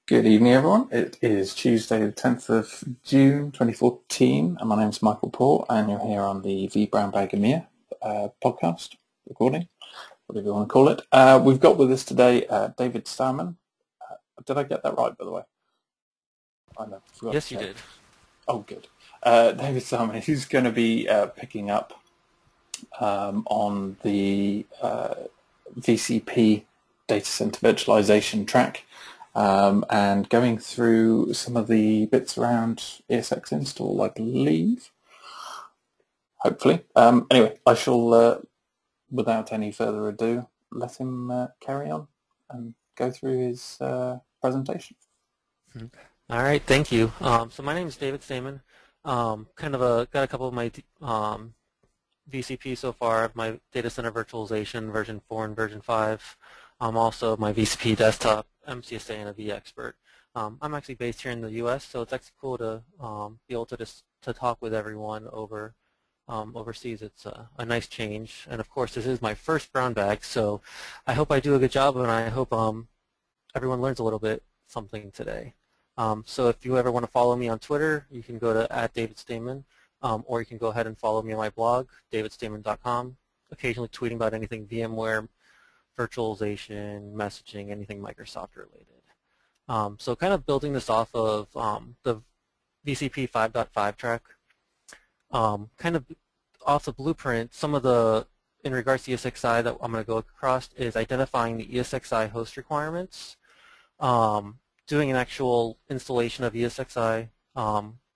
Good evening, everyone. It is Tuesday, the 10th of June, 2014, and my name is Michael Paul, and you're here on the vBrownBag EMEA podcast, recording, whatever you want to call it. We've got with us today David Stamen. Did I get that right, by the way? I know, forgot Yes, to you check. did. Oh, good. David Stamen, who's going to be picking up on the VCP data center virtualization track. And going through some of the bits around ESX install, I believe, hopefully. Anyway, I shall, without any further ado, let him carry on and go through his presentation. All right, thank you. So my name is David Stamen. Got a couple of my VCP so far, my data center virtualization version 4 and version 5. Also my VCP desktop, MCSA, and a vExpert. I'm actually based here in the U.S., so it's actually cool to be able to talk with everyone overseas. It's a nice change, and of course this is my first brown bag, so I hope I do a good job, and I hope everyone learns a little bit something today. So if you ever want to follow me on Twitter, you can go to @DavidStamen, or you can go ahead and follow me on my blog, davidstamen.com, occasionally tweeting about anything VMware, virtualization, messaging, anything Microsoft related. So kind of building this off of the VCP 5.5 track, kind of off the blueprint, in regards to ESXi that I'm going to go across is identifying the ESXi host requirements, doing an actual installation of ESXi,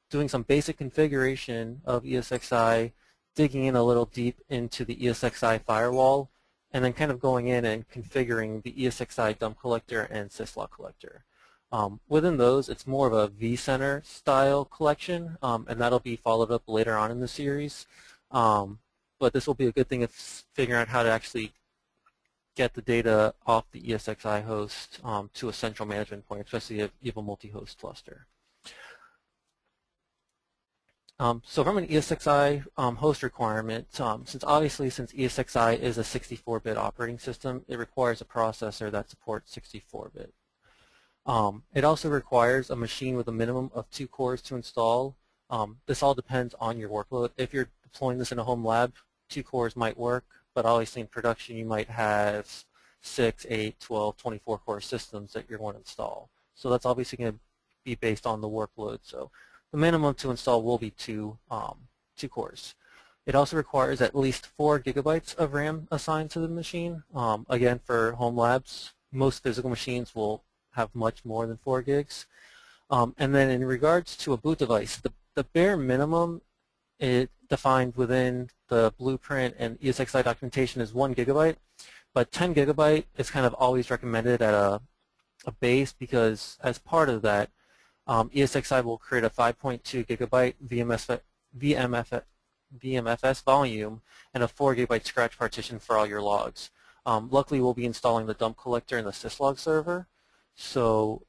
doing some basic configuration of ESXi, digging in a little deep into the ESXi firewall, and then kind of going in and configuring the ESXi dump collector and syslog collector. Within those, it's more of a vCenter style collection, and that'll be followed up later on in the series. But this will be a good thing of figuring out how to actually get the data off the ESXi host to a central management point, especially if you have a multi-host cluster. So from an ESXi host requirement, since ESXi is a 64-bit operating system, it requires a processor that supports 64-bit. It also requires a machine with a minimum of 2 cores to install. This all depends on your workload. If you're deploying this in a home lab, 2 cores might work, but obviously in production you might have 6, 8, 12, 24 core systems that you're going to install. So that's obviously going to be based on the workload. So the minimum to install will be 2 cores. It also requires at least 4 gigabytes of RAM assigned to the machine. Again, for home labs, most physical machines will have much more than 4 gigs. And then in regards to a boot device, the bare minimum defined within the blueprint and ESXi documentation is 1 gigabyte, but 10 gigabyte is kind of always recommended at a base, because as part of that, ESXi will create a 5.2 gigabyte VMFS volume and a 4 gigabyte scratch partition for all your logs. Luckily, we'll be installing the dump collector and the syslog server, so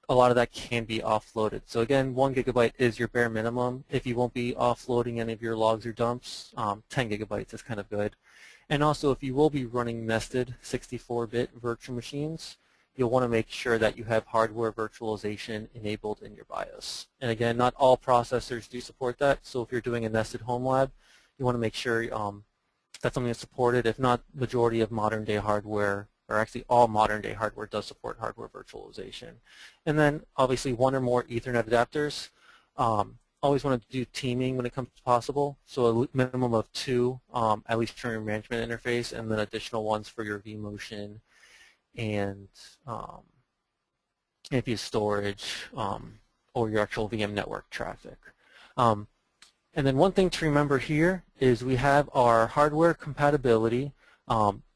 a lot of that can be offloaded. So again, 1 gigabyte is your bare minimum. If you won't be offloading any of your logs or dumps, 10 gigabytes is kind of good. And also, if you will be running nested 64-bit virtual machines, you'll want to make sure that you have hardware virtualization enabled in your BIOS. And again, not all processors do support that, so if you're doing a nested home lab, you want to make sure that's something that's supported. If not, majority of modern day hardware, or actually all modern day hardware, does support hardware virtualization. And then obviously 1 or more Ethernet adapters. Always want to do teaming when it comes to possible, so a minimum of 2, at least for your management interface, and then additional ones for your vMotion and if you storage or your actual VM network traffic. And then one thing to remember here is we have our hardware compatibility.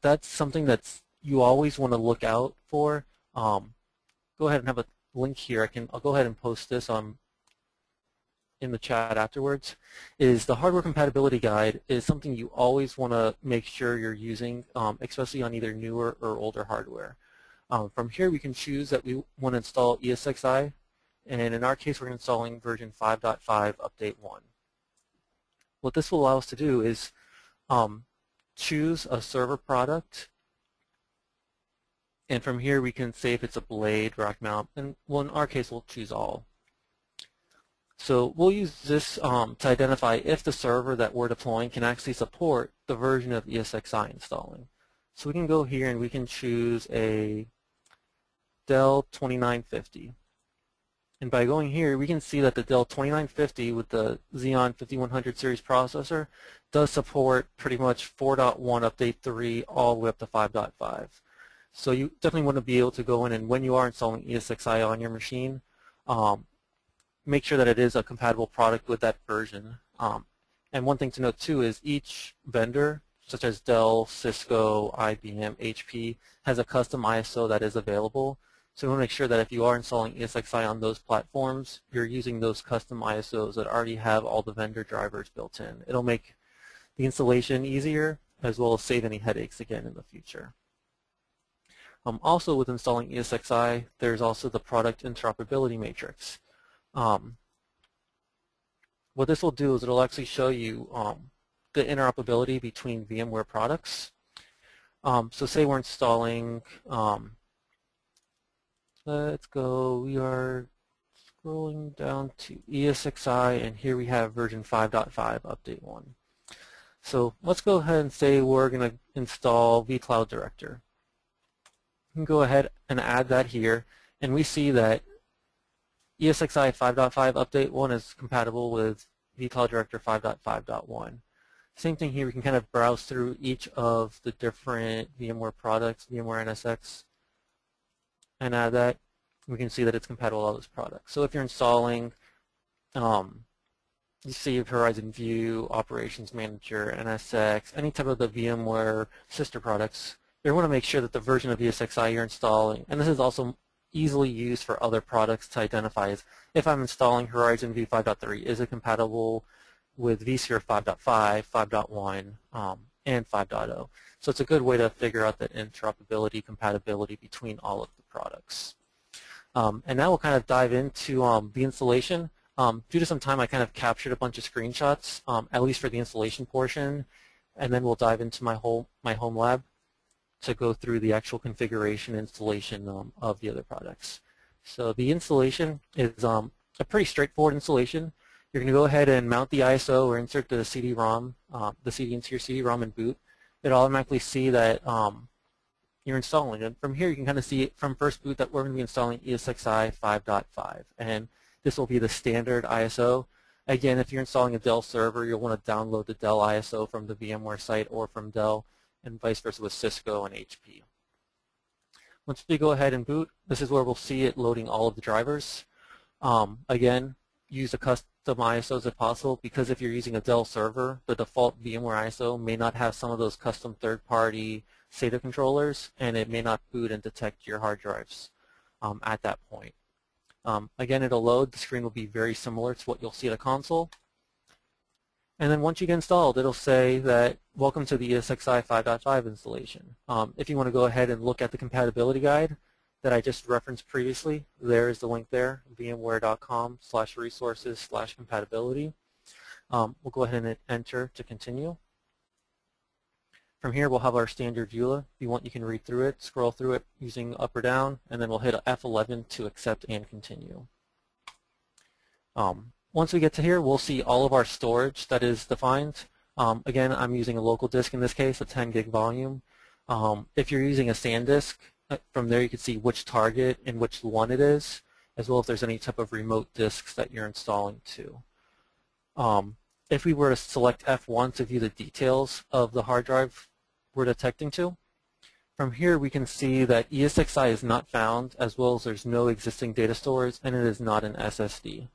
That's something that you always want to look out for. Go ahead and have a link here. I'll go ahead and post this in the chat afterwards. Is the hardware compatibility guide is something you always want to make sure you're using, especially on either newer or older hardware. From here, we can choose that we want to install ESXi, and in our case, we're installing version 5.5 update 1. What this will allow us to do is choose a server product And from here we can say if it's a blade, rack mount, and well, in our case we'll choose all. So we'll use this to identify if the server that we're deploying can actually support the version of ESXi installing. So we can go here and we can choose a Dell 2950. And by going here, we can see that the Dell 2950 with the Xeon 5100 series processor does support pretty much 4.1 update 3 all the way up to 5.5. So you definitely want to be able to go in and when you are installing ESXi on your machine, make sure that it is a compatible product with that version. And one thing to note too is each vendor, such as Dell, Cisco, IBM, HP, has a custom ISO that is available. So we want to make sure that if you are installing ESXi on those platforms, you're using those custom ISOs that already have all the vendor drivers built in. It'll make the installation easier as well as save any headaches again in the future. Also with installing ESXi, there's also the product interoperability matrix. What this will do is it'll actually show you the interoperability between VMware products. So say we're installing, let's go, we are scrolling down to ESXi, and here we have version 5.5 update 1. So let's go ahead and say we're going to install vCloud Director. We can go ahead and add that here, and we see that ESXi 5.5 update 1 is compatible with vCloud Director 5.5.1. Same thing here, we can kind of browse through each of the different VMware products, VMware NSX, and add that. We can see that it's compatible with all those products. So if you're installing, you see Horizon View, Operations Manager, NSX, any type of the VMware sister products, you want to make sure that the version of ESXi you're installing, and this is also easily used for other products to identify is if I'm installing Horizon View 5.3, is it compatible with vSphere 5.5, 5.1, and 5.0. So it's a good way to figure out the interoperability, compatibility between all of the products. And now we'll kind of dive into the installation. Due to some time, I kind of captured a bunch of screenshots, at least for the installation portion, and then we'll dive into my home lab to go through the actual configuration installation of the other products. So the installation is a pretty straightforward installation. You're going to go ahead and mount the ISO or insert the CD-ROM, the CD into your CD-ROM and boot. It'll automatically see that you're installing it. From here, you can kind of see from first boot that we're going to be installing ESXi 5.5, and this will be the standard ISO. Again, if you're installing a Dell server, you'll want to download the Dell ISO from the VMware site or from Dell, and vice versa with Cisco and HP. Once we go ahead and boot, this is where we'll see it loading all of the drivers. Again, use a custom ISOs if possible, because if you're using a Dell server, the default VMware ISO may not have some of those custom third-party SATA controllers, and it may not boot and detect your hard drives at that point. Again, it'll load. The screen will be very similar to what you'll see at a console. And then once you get installed, it'll say that, welcome to the ESXi 5.5 installation. If you want to go ahead and look at the compatibility guide that I just referenced previously, there is the link there, vmware.com/resources/compatibility. We'll go ahead and enter to continue. From here, we'll have our standard EULA. If you want, you can read through it, scroll through it using up or down, and then we'll hit F11 to accept and continue. Once we get to here, we'll see all of our storage that is defined. Again, I'm using a local disk in this case, a 10 gig volume. If you're using a SanDisk, from there you can see which target and which one it is, as well as if there's any type of remote disks that you're installing to. If we were to select F1 to view the details of the hard drive we're detecting to, from here we can see that ESXi is not found, as well as there's no existing data stores, and it is not an SSD.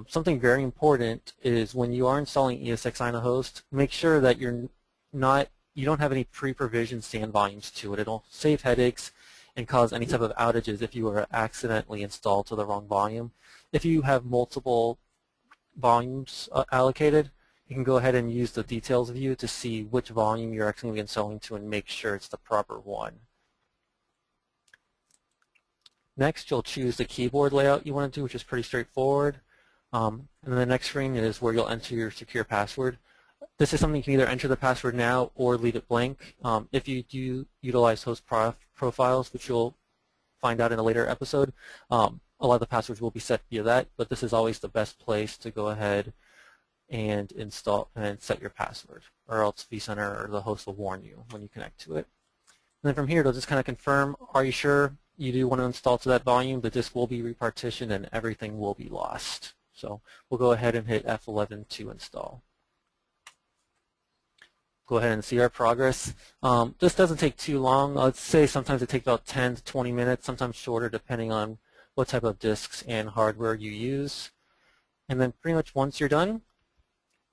Something very important is when you are installing ESXi on a host, make sure that you don't have any pre-provisioned SAN volumes to it. It'll save headaches and cause any type of outages if you were accidentally installed to the wrong volume. If you have multiple volumes allocated, you can go ahead and use the details view to see which volume you're actually going to be installing to and make sure it's the proper one. Next, you'll choose the keyboard layout you want to do, which is pretty straightforward. And then the next screen is where you'll enter your secure password. This is something you can either enter the password now or leave it blank. If you do utilize host profiles, which you'll find out in a later episode, a lot of the passwords will be set via that, but this is always the best place to go ahead and install and set your password, or else vCenter or the host will warn you when you connect to it. And then from here, it'll just kind of confirm, are you sure you do want to install to that volume? The disk will be repartitioned and everything will be lost. So we'll go ahead and hit F11 to install. Go ahead and see our progress. This doesn't take too long. Let's say sometimes it takes about 10 to 20 minutes, sometimes shorter depending on what type of disks and hardware you use. And then pretty much once you're done,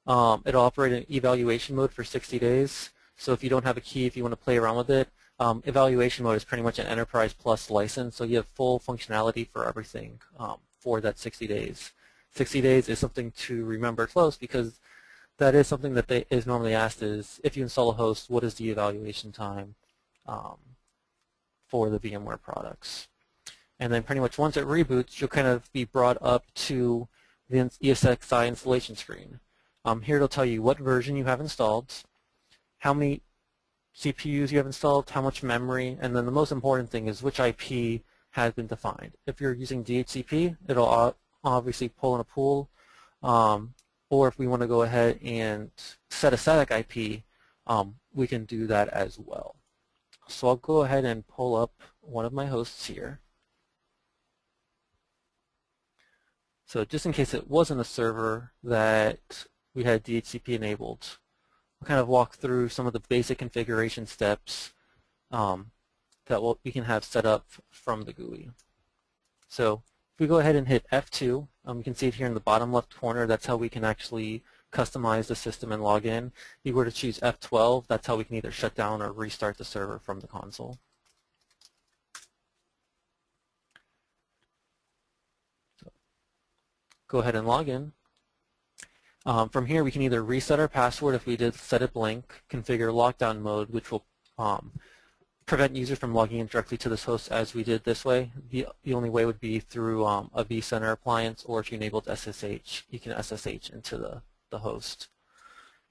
it'll operate in evaluation mode for 60 days. So if you don't have a key, if you want to play around with it, evaluation mode is pretty much an Enterprise Plus license, so you have full functionality for everything for that 60 days. 60 days is something to remember close because that is something that is normally asked is, if you install a host, what is the evaluation time for the VMware products? And then pretty much once it reboots, you'll kind of be brought up to the ESXi installation screen. Here it'll tell you what version you have installed, how many CPUs you have installed, how much memory, and then the most important thing is which IP has been defined. If you're using DHCP, it'll obviously pull in a pool, or if we want to go ahead and set a static IP, we can do that as well. So I'll go ahead and pull up one of my hosts here. So just in case it wasn't a server that we had DHCP enabled, I'll kind of walk through some of the basic configuration steps that we can have set up from the GUI. So if we go ahead and hit F2, you can see it here in the bottom left corner. That's how we can actually customize the system and log in. If you were to choose F12, that's how we can either shut down or restart the server from the console. So go ahead and log in. From here, we can either reset our password if we did set it blank, configure lockdown mode, which will prevent users from logging in directly to this host as we did this way. The only way would be through a vCenter appliance, or if you enabled SSH, you can SSH into the host.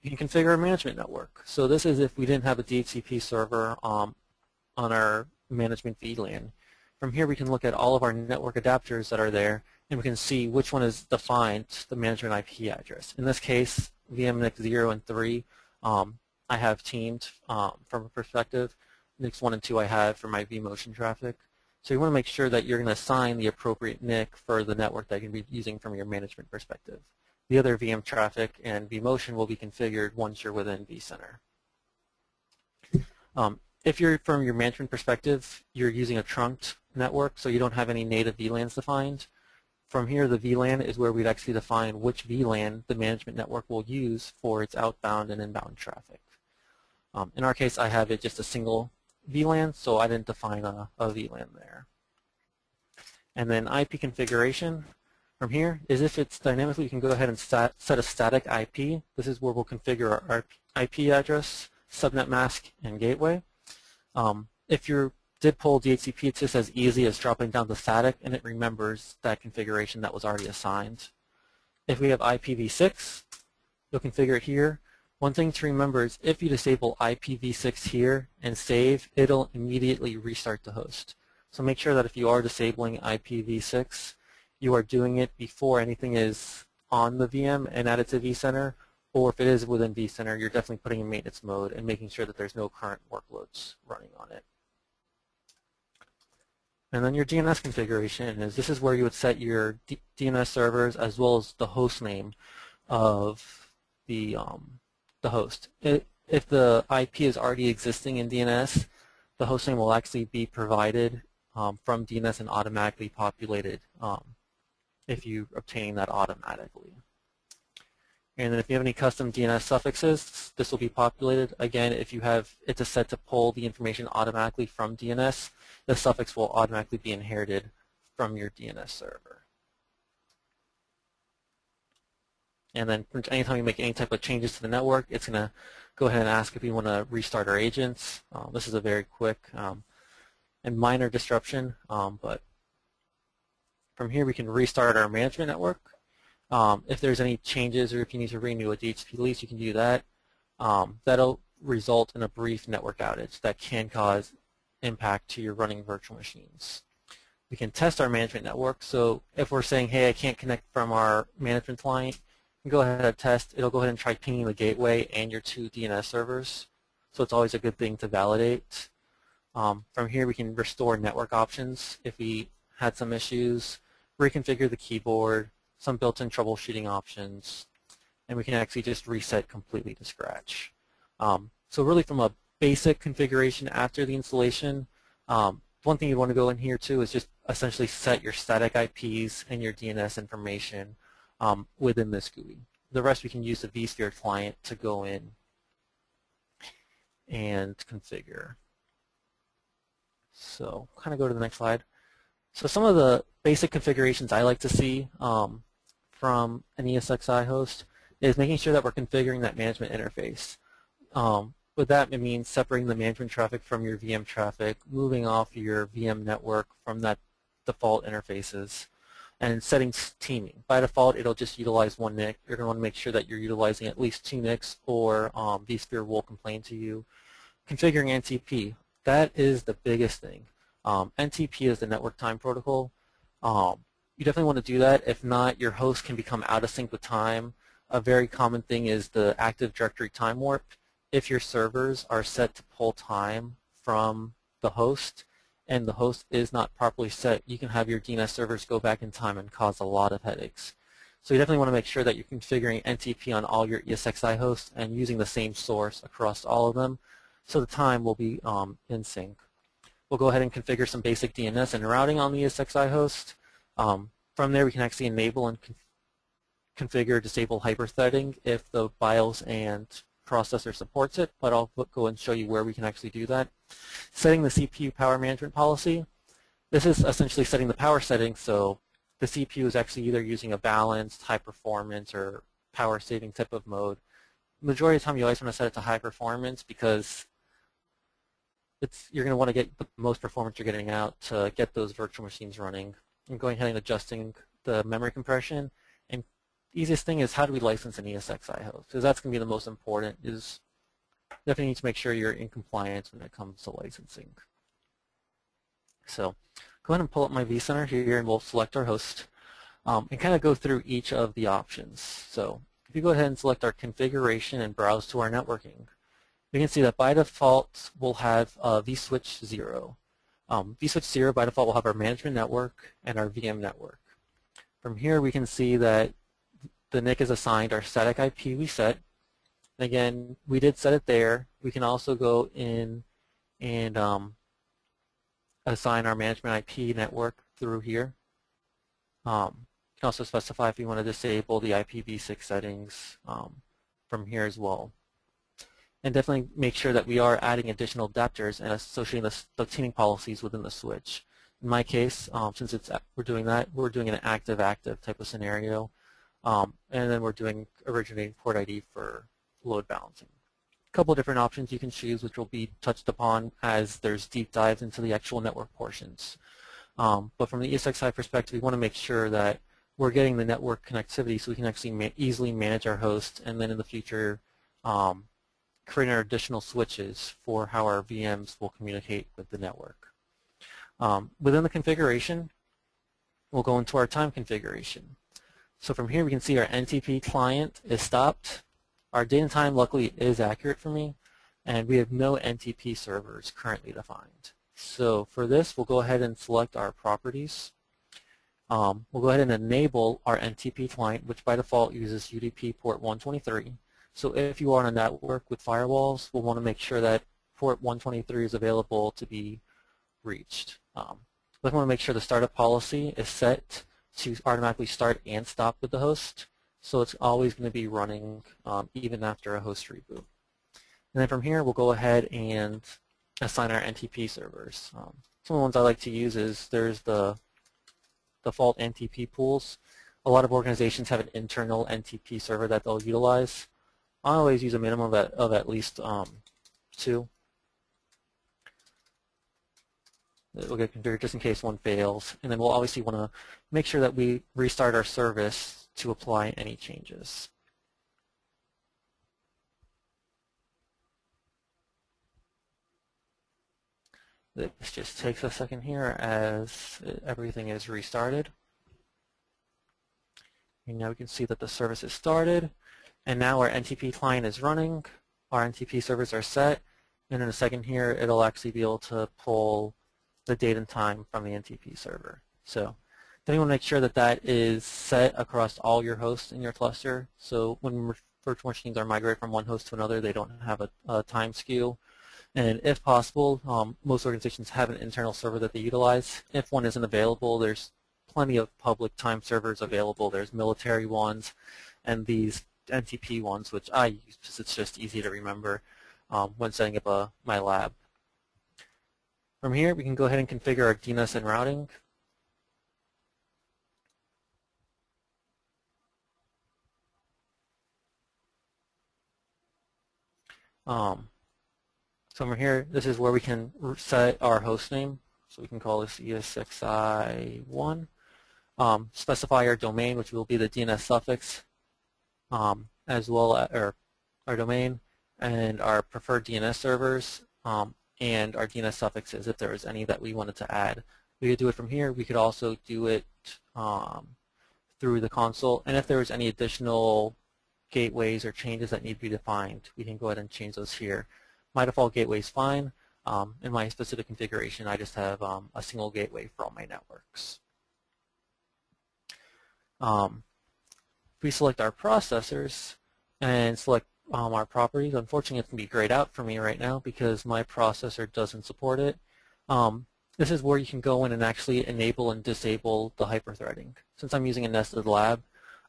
You can configure a management network. So this is if we didn't have a DHCP server on our management VLAN. From here, we can look at all of our network adapters that are there, and we can see which one is defined the management IP address. In this case, VMNIC 0 and 3, I have teamed from a perspective. NICs 1 and 2 I have for my vMotion traffic. So you want to make sure that you're going to assign the appropriate NIC for the network that you're going to be using from your management perspective. The other VM traffic and vMotion will be configured once you're within vCenter. If you're from your management perspective, you're using a trunked network, so you don't have any native VLANs defined. From here, the VLAN is where we'd actually define which VLAN the management network will use for its outbound and inbound traffic. In our case, I have it just a single VLAN, so I didn't define a VLAN there. And then IP configuration from here is if it's dynamically, you can go ahead and set a static IP. This is where we'll configure our IP address, subnet mask, and gateway. If you did pull DHCP, it's just as easy as dropping down the static, and it remembers that configuration that was already assigned. If we have IPv6, you'll configure it here. One thing to remember is if you disable IPv6 here and save, it'll immediately restart the host. So make sure that if you are disabling IPv6, you are doing it before anything is on the VM and added to vCenter, or if it is within vCenter, you're definitely putting in maintenance mode and making sure that there's no current workloads running on it. And then your DNS configuration is this is where you would set your DNS servers as well as the host name of the host. If the IP is already existing in DNS, the host name will actually be provided from DNS and automatically populated if you obtain that automatically. And then if you have any custom DNS suffixes, this will be populated. Again, if you have it set to pull the information automatically from DNS, the suffix will automatically be inherited from your DNS server. And then anytime you make any type of changes to the network, it's going to go ahead and ask if you want to restart our agents. This is a very quick and minor disruption, but from here we can restart our management network. If there's any changes or if you need to renew a DHCP lease, you can do that. that'll result in a brief network outage that can cause impact to your running virtual machines. We can test our management network. So if we're saying, hey, I can't connect from our management client, you can go ahead and test. It'll go ahead and try pinging the gateway and your 2 DNS servers. So it's always a good thing to validate. From here, we can restore network options if we had some issues, reconfigure the keyboard, some built-in troubleshooting options, and we can actually just reset completely to scratch. So really from a basic configuration after the installation, one thing you want to go in here too is just essentially set your static IPs and your DNS information within this GUI. The rest we can use the vSphere client to go in and configure. So kind of go to the next slide. So some of the basic configurations I like to see from an ESXi host is making sure that we're configuring that management interface. With that, it means separating the management traffic from your VM traffic, moving off your VM network from that default interfaces, and setting teaming. By default, it'll just utilize 1 NIC. You're going to want to make sure that you're utilizing at least 2 NICs, or vSphere will complain to you. Configuring NTP, that is the biggest thing. NTP is the network time protocol. You definitely want to do that. If not, your host can become out of sync with time. A very common thing is the Active Directory time warp. If your servers are set to pull time from the host and the host is not properly set, you can have your DNS servers go back in time and cause a lot of headaches. So you definitely want to make sure that you're configuring NTP on all your ESXi hosts and using the same source across all of them, so the time will be in sync. We'll go ahead and configure some basic DNS and routing on the ESXi host. From there, we can actually enable and configure disable hyperthreading if the BIOS and processor supports it, but I'll go and show you where we can actually do that. Setting the CPU power management policy. This is essentially setting the power settings, so the CPU is actually either using a balanced, high performance, or power saving type of mode. Majority of the time you always want to set it to high performance because you're going to want to get the most performance you're getting out to get those virtual machines running. And going ahead and adjusting the memory compression. And the easiest thing is, how do we license an ESXi host? Because that's going to be the most important. Is definitely need to make sure you're in compliance when it comes to licensing. So go ahead and pull up my vCenter here, and we'll select our host and kind of go through each of the options. So if you go ahead and select our configuration and browse to our networking, you can see that by default we'll have vSwitch 0. vSwitch 0 by default will have our management network and our VM network. From here we can see that the NIC is assigned our static IP we set. And again, we did set it there. We can also go in and assign our management IP network through here. You can also specify if you want to disable the IPv6 settings from here as well. And definitely make sure that we are adding additional adapters and associating the teaming policies within the switch. In my case, since we're doing that, we're doing an active-active type of scenario, and then we're doing originating port ID for load balancing. A couple of different options you can choose, which will be touched upon as there's deep dives into the actual network portions. But from the ESXi perspective, we want to make sure that we're getting the network connectivity so we can actually easily manage our host, and then in the future create our additional switches for how our VMs will communicate with the network. Within the configuration, we'll go into our time configuration. So from here we can see our NTP client is stopped. Our date and time luckily is accurate for me, and we have no NTP servers currently defined. So for this, we'll go ahead and select our properties. We'll go ahead and enable our NTP client, which by default uses UDP port 123. So if you are on a network with firewalls, we'll want to make sure that port 123 is available to be reached. We want to make sure the startup policy is set to automatically start and stop with the host, so it's always going to be running even after a host reboot. And then from here, we'll go ahead and assign our NTP servers. Some of the ones I like to use is there's the default NTP pools. A lot of organizations have an internal NTP server that they'll utilize. I always use a minimum of at least 2. We'll get configured just in case one fails, and then we'll obviously want to make sure that we restart our service to apply any changes. This just takes a second here as everything is restarted. And now we can see that the service is started, and now our NTP client is running, our NTP servers are set, and in a second here it'll actually be able to pull the date and time from the NTP server. So then you want to make sure that that is set across all your hosts in your cluster, so when virtual machines are migrated from one host to another, they don't have a time skew. And if possible, most organizations have an internal server that they utilize. If one isn't available, there's plenty of public time servers available. There's military ones and these NTP ones, which I use because it's just easy to remember when setting up my lab. From here, we can go ahead and configure our DNS and routing. So from here, this is where we can set our host name. So we can call this ESXi 1. Specify our domain, which will be the DNS suffix, as well as our domain and our preferred DNS servers, and our DNS suffixes if there is any that we wanted to add. We could do it from here. We could also do it through the console, and if there was any additional gateways or changes that need to be defined, we can go ahead and change those here. My default gateway is fine. In my specific configuration, I just have a single gateway for all my networks. If we select our processors and select our properties, unfortunately it's going to be grayed out for me right now because my processor doesn't support it. This is where you can go in and actually enable and disable the hyperthreading. Since I'm using a nested lab,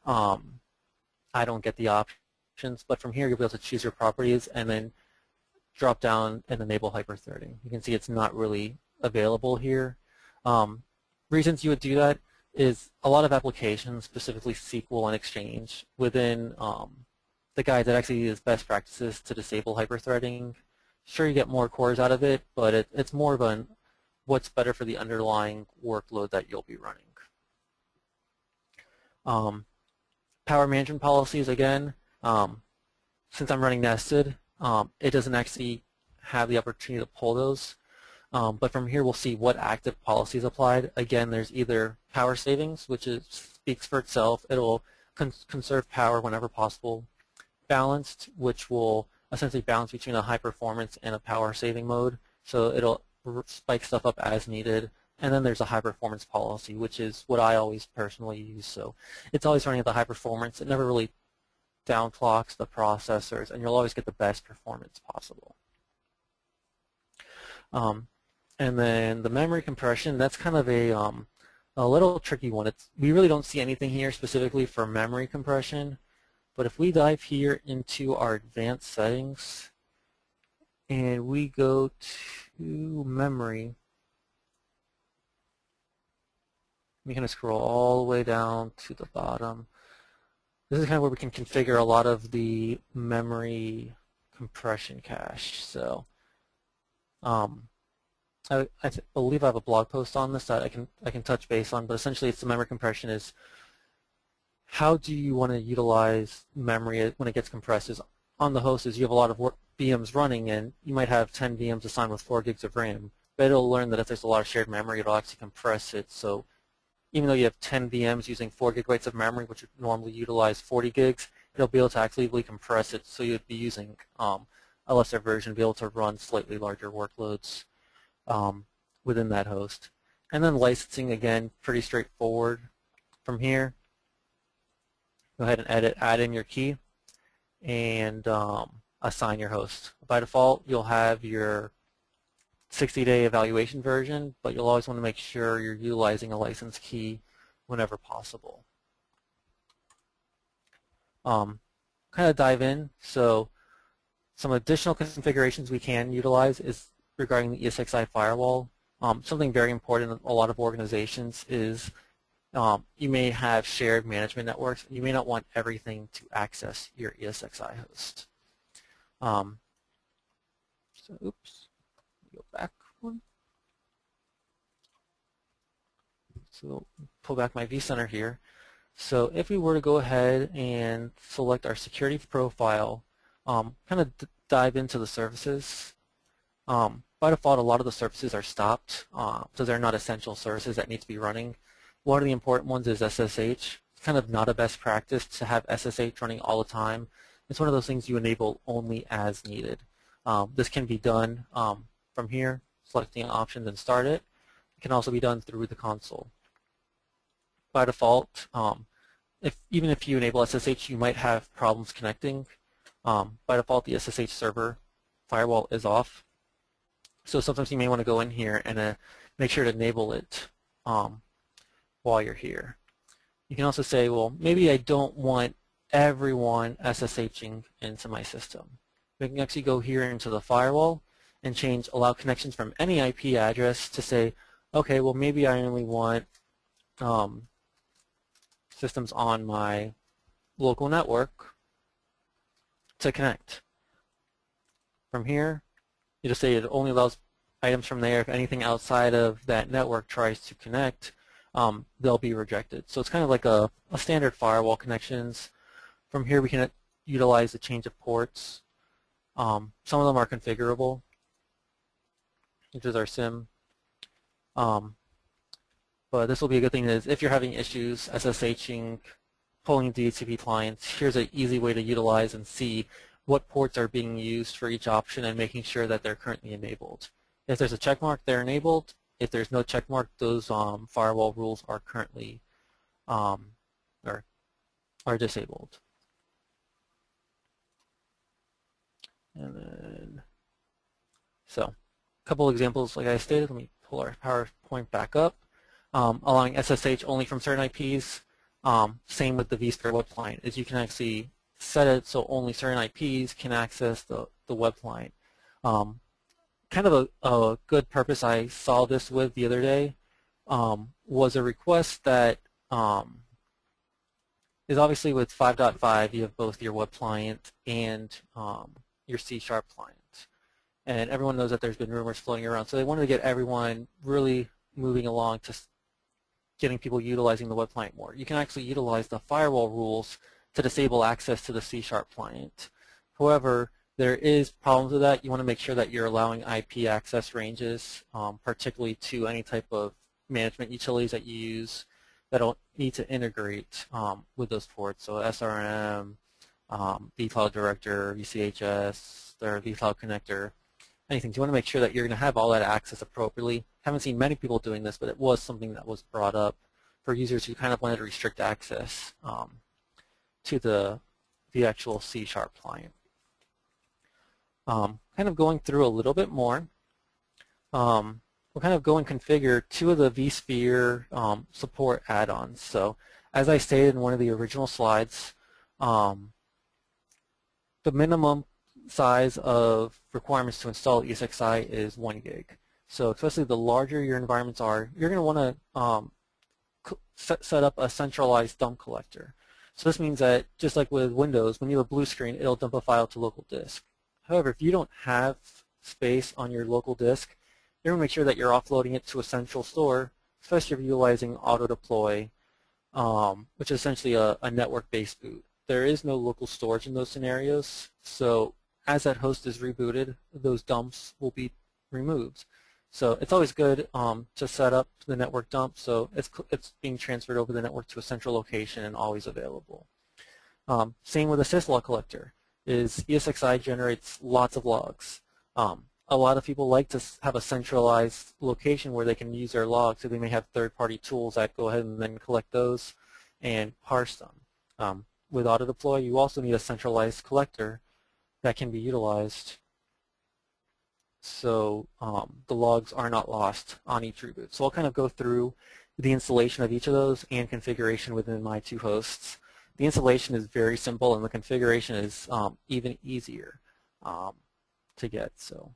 I don't get the options, but from here you'll be able to choose your properties and then drop down and enable hyperthreading. You can see it's not really available here. Reasons you would do that is a lot of applications, specifically SQL and Exchange, within the guide that actually is best practices to disable hyperthreading. Sure, you get more cores out of it, but it's more of what's better for the underlying workload that you'll be running. Power management policies, again, since I'm running nested, it doesn't actually have the opportunity to pull those. But from here we'll see what active policies applied. Again, there's either power savings, which speaks for itself. It'll conserve power whenever possible. Balanced, which will essentially balance between a high performance and a power saving mode. So it'll spike stuff up as needed. And then there's a high performance policy, which is what I always personally use. So it's always running at the high performance. It never really downclocks the processors, and you'll always get the best performance possible. And then the memory compression, that's kind of a little tricky one. We really don't see anything here specifically for memory compression, but if we dive here into our advanced settings and we go to memory, we're going to scroll all the way down to the bottom. This is kind of where we can configure a lot of the memory compression cache. So I believe I have a blog post on this that I can touch base on, but essentially it's the memory compression is how do you want to utilize memory when it gets compressed. Is on the host is you have a lot of VMs running, and you might have 10 VMs assigned with 4 gigs of RAM, but it'll learn that if there's a lot of shared memory, it'll actually compress it. So even though you have 10 VMs using 4 gigabytes of memory, which would normally utilize 40 gigs, it'll be able to actively compress it, so you'd be using a lesser version, be able to run slightly larger workloads within that host. And then licensing, again, pretty straightforward. From here, go ahead and add in your key, and assign your host. By default, you'll have your 60-day evaluation version, but you'll always want to make sure you're utilizing a license key whenever possible. Kind of dive in. So some additional configurations we can utilize is regarding the ESXi firewall. Something very important in a lot of organizations is you may have shared management networks. You may not want everything to access your ESXi host. So, oops. Go back one. So pull back my vCenter here. So if we were to go ahead and select our security profile, kind of dive into the services, By default, a lot of the services are stopped, so they're not essential services that need to be running. One of the important ones is SSH. It's kind of not a best practice to have SSH running all the time. It's one of those things you enable only as needed. This can be done from here, selecting options and start it. It can also be done through the console. By default, even if you enable SSH, you might have problems connecting. By default, the SSH server firewall is off. So sometimes you may want to go in here and make sure to enable it while you're here. You can also say, well, maybe I don't want everyone SSHing into my system. We can actually go here into the firewall and change allow connections from any IP address to say, okay, well, maybe I only want systems on my local network to connect. From here, you just say it only allows items from there. If anything outside of that network tries to connect, they'll be rejected. So it's kind of like a standard firewall connections. From here, we can utilize the change of ports. Some of them are configurable, which is our SIM. But this will be a good thing is if you're having issues SSHing, pulling DHCP clients, here's an easy way to utilize and see what ports are being used for each option and making sure that they're currently enabled. If there's a check mark, they're enabled. If there's no check mark, those firewall rules are currently are disabled. And then, so a couple examples, like I stated. Let me pull our PowerPoint back up. Allowing SSH only from certain IPs. Same with the vSphere web client, is you can actually set it so only certain IPs can access the web client. Kind of a good purpose I saw this with the other day was a request that is obviously with 5.5 you have both your web client and your C# client. And everyone knows that there's been rumors floating around, so they wanted to get everyone really moving along to getting people utilizing the web client more. You can actually utilize the firewall rules to disable access to the C# client. However, there is problems with that. You want to make sure that you're allowing IP access ranges, particularly to any type of management utilities that you use that don't need to integrate with those ports. So SRM, vCloud Director, VCHS, or vCloud Connector, anything. You want to make sure that you're going to have all that access appropriately. Haven't seen many people doing this, but it was something that was brought up for users who kind of wanted to restrict access to the actual C# client. Kind of going through a little bit more, we'll kind of go and configure two of the vSphere support add-ons. So as I stated in one of the original slides, the minimum size of requirements to install ESXi is 1 gig. So especially the larger your environments are, you're going to want to set up a centralized dump collector. So this means that just like with Windows, when you have a blue screen, it'll dump a file to local disk. However, if you don't have space on your local disk, you're going to make sure that you're offloading it to a central store, especially if you're utilizing auto-deploy, which is essentially a network-based boot. There is no local storage in those scenarios, so as that host is rebooted, those dumps will be removed. So it's always good to set up the network dump so it's being transferred over the network to a central location and always available. Same with a syslog collector. ESXi generates lots of logs. A lot of people like to have a centralized location where they can use their logs, so they may have third-party tools that go ahead and then collect those and parse them. With auto-deploy, you also need a centralized collector that can be utilized so the logs are not lost on each reboot. So I'll kind of go through the installation of each of those and configuration within my two hosts. The installation is very simple, and the configuration is even easier to get. So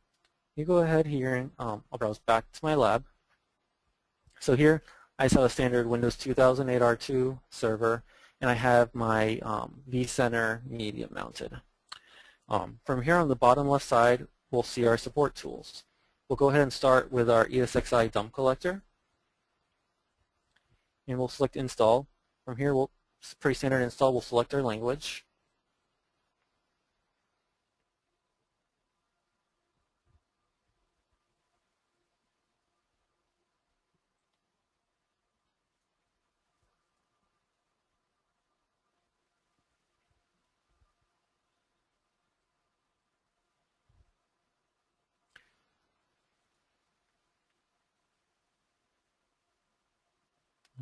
you go ahead here, and I'll browse back to my lab. So here I just have a standard Windows 2008 R2 server, and I have my vCenter media mounted. From here on the bottom left side, we'll see our support tools. We'll go ahead and start with our ESXi dump collector, and we'll select install. From here, it's pretty standard install. We'll select our language.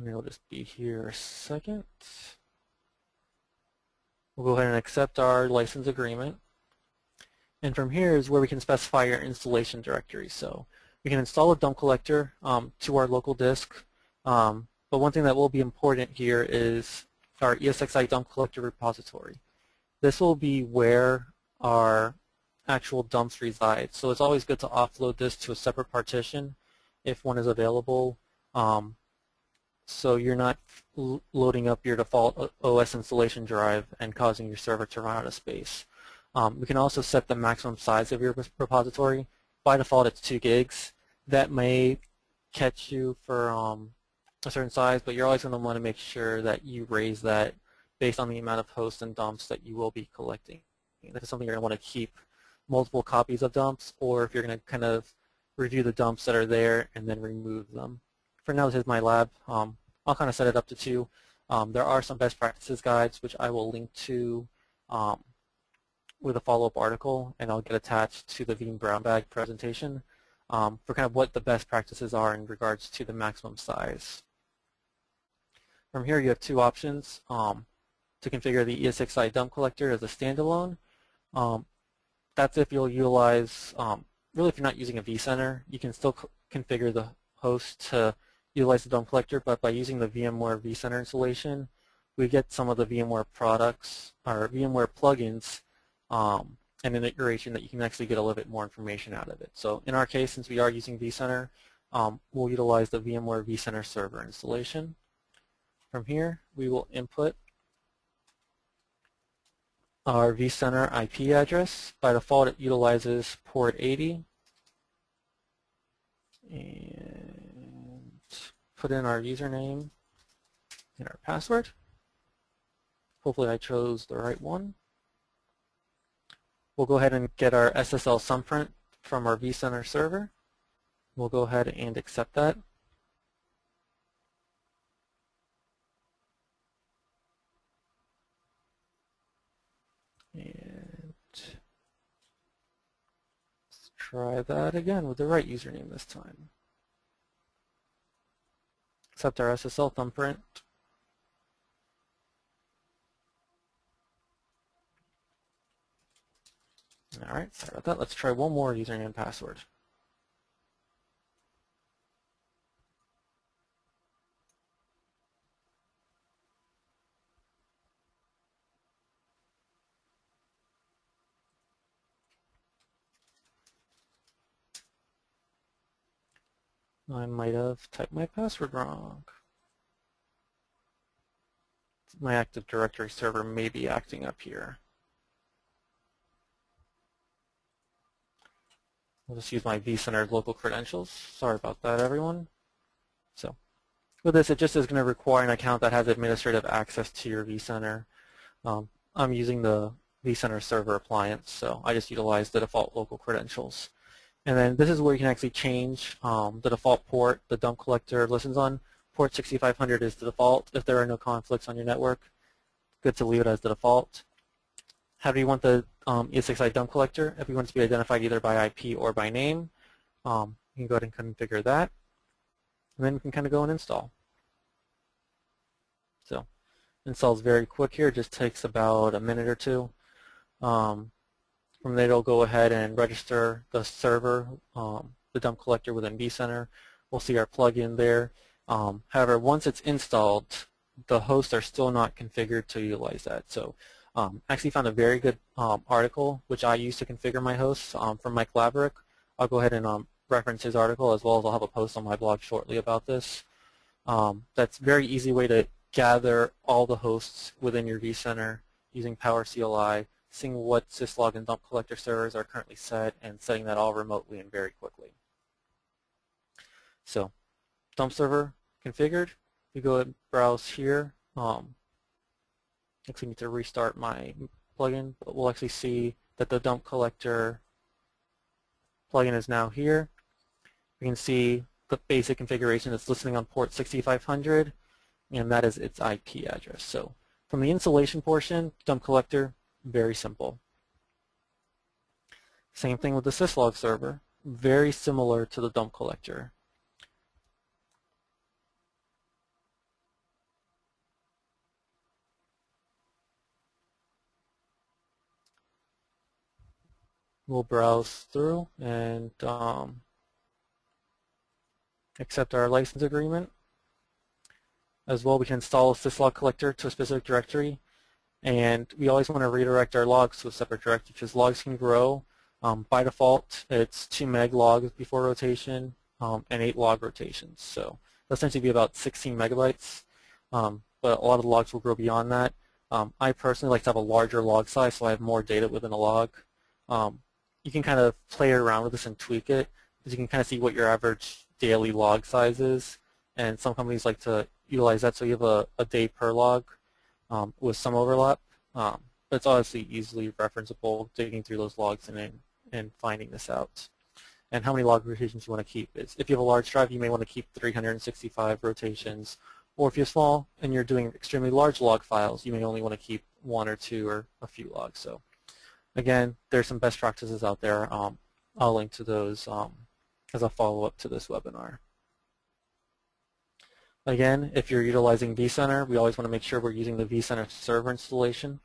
It'll just be here a second. We'll go ahead and accept our license agreement. And from here is where we can specify our installation directory. So we can install a dump collector to our local disk. But one thing that will be important here is our ESXi dump collector repository. This will be where our actual dumps reside. So it's always good to offload this to a separate partition if one is available. So you're not loading up your default OS installation drive and causing your server to run out of space. We can also set the maximum size of your repository. By default, it's 2 gigs. That may catch you for a certain size, but you're always going to want to make sure that you raise that based on the amount of hosts and dumps that you will be collecting. This is something you're going to want to keep multiple copies of dumps, or if you're going to kind of review the dumps that are there and then remove them. For now, this is my lab. I'll kind of set it up to 2. There are some best practices guides, which I will link to with a follow-up article, and I'll get attached to the vBrownBag presentation for kind of what the best practices are in regards to the maximum size. From here, you have 2 options to configure the ESXi dump collector as a standalone. That's if you'll utilize, really if you're not using a vCenter, you can still configure the host to utilize the dump collector, but by using the VMware vCenter installation, we get some of the VMware products, or VMware plugins, and an iteration that you can actually get a little bit more information out of it. So in our case, since we are using vCenter, we'll utilize the VMware vCenter server installation. From here, we will input our vCenter IP address. By default, it utilizes port 80. And put in our username and our password. Hopefully I chose the right one. We'll go ahead and get our SSL thumbprint from our vCenter server. We'll go ahead and accept that. And let's try that again with the right username this time. Accept our SSL thumbprint. All right, sorry about that. Let's try one more username and password. I might have typed my password wrong. My Active Directory server may be acting up here. I'll just use my vCenter local credentials. Sorry about that, everyone. So with this, it just is going to require an account that has administrative access to your vCenter. I'm using the vCenter server appliance, so I just utilize the default local credentials. And then this is where you can actually change the default port the dump collector listens on. Port 6500 is the default. If there are no conflicts on your network, good to leave it as the default. How do you want the ESXi dump collector? If you want it to be identified either by IP or by name, you can go ahead and configure that. And then we can kind of go and install. So install is very quick here. It just takes about a minute or 2. From there, it'll go ahead and register the server, the dump collector within vCenter. We'll see our plugin there. However, once it's installed, the hosts are still not configured to utilize that. So actually found a very good article, which I use to configure my hosts from Mike Laverick. I'll go ahead and reference his article, as well as I'll have a post on my blog shortly about this. That's a very easy way to gather all the hosts within your vCenter using PowerCLI, seeing what syslog and dump collector servers are currently set, and setting that all remotely and very quickly. So dump server configured. We go and browse here. Actually need to restart my plugin, but we'll actually see that the dump collector plugin is now here. We can see the basic configuration that's listening on port 6500, and that is its IP address. So from the installation portion, dump collector, very simple. Same thing with the syslog server, very similar to the dump collector. we'll browse through and accept our license agreement. As well, we can install a syslog collector to a specific directory, and we always want to redirect our logs to a separate directory because logs can grow. By default, it's 2 meg logs before rotation and 8 log rotations. So it'll essentially be about 16 megabytes, but a lot of the logs will grow beyond that. I personally like to have a larger log size so I have more data within a log. You can kind of play around with this and tweak it, because you can kind of see what your average daily log size is, and some companies like to utilize that so you have a day per log with some overlap. But it's obviously easily referenceable, digging through those logs and finding this out. And how many log rotations you want to keep is, if you have a large drive, you may want to keep 365 rotations, or if you're small and you're doing extremely large log files, you may only want to keep 1 or 2 or a few logs. So again, there's some best practices out there. I'll link to those as a follow-up to this webinar. Again, if you're utilizing vCenter, we always want to make sure we're using the vCenter server installation.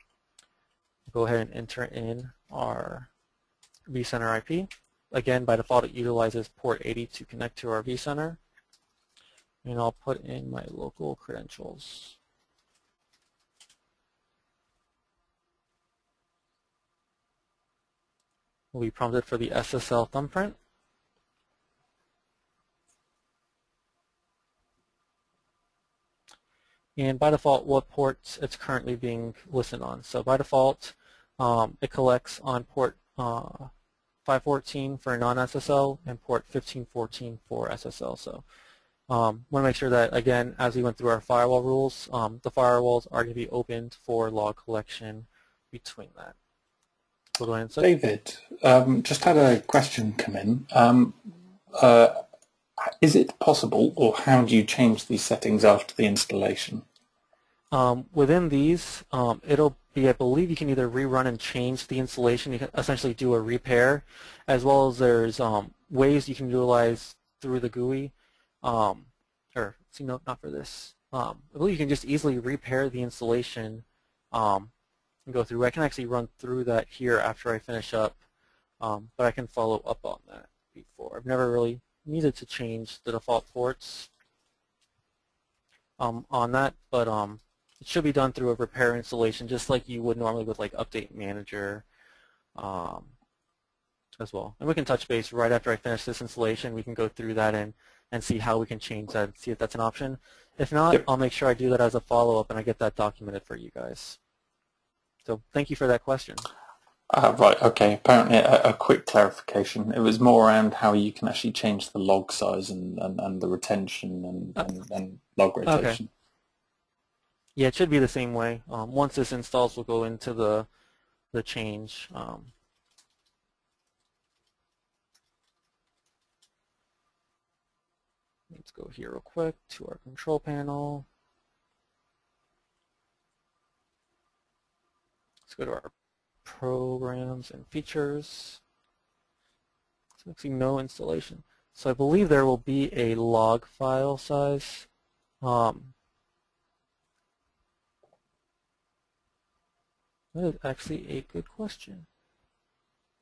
Go ahead and enter in our vCenter IP. Again, by default, it utilizes port 80 to connect to our vCenter. And I'll put in my local credentials. We'll be prompted for the SSL thumbprint. And by default, what ports it's currently being listened on. So by default, it collects on port 514 for non-SSL and port 1514 for SSL. So want to make sure that, again, as we went through our firewall rules, the firewalls are going to be opened for log collection between that. So go ahead and David, just had a question come in. Is it possible, or how do you change these settings after the installation? Within these, it'll be, I believe you can either rerun and change the installation, you can essentially do a repair, as well as there's ways you can utilize through the GUI, no, not for this. I believe you can just easily repair the installation and go through. I can actually run through that here after I finish up, but I can follow up on that before. I've never really needed to change the default ports on that, but it should be done through a repair installation, just like you would normally with like Update Manager as well. And we can touch base right after I finish this installation. We can go through that and see how we can change that and see if that's an option. If not, yep, I'll make sure I do that as a follow-up and I get that documented for you guys. So thank you for that question. Right, okay. Apparently a quick clarification. It was more around how you can actually change the log size and the retention and log rotation. Okay. Yeah, it should be the same way. Once this installs, we'll go into the change. Let's go here real quick to our control panel. Let's go to our programs and features. So actually no installation. So I believe there will be a log file size. That is actually a good question.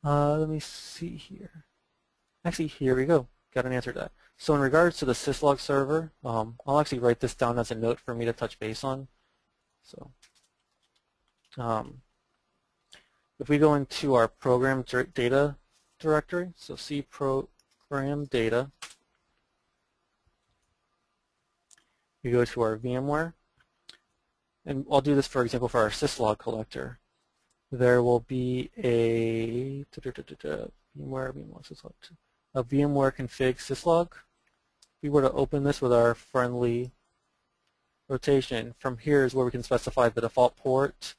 Let me see here. Actually, here we go. Got an answer to that. So in regards to the syslog server, I'll actually write this down as a note for me to touch base on. So if we go into our program data directory, so C program data, we go to our VMware, and I'll do this, for example, for our syslog collector. There will be a VMware config syslog. If we were to open this with our friendly rotation, from here is where we can specify the default port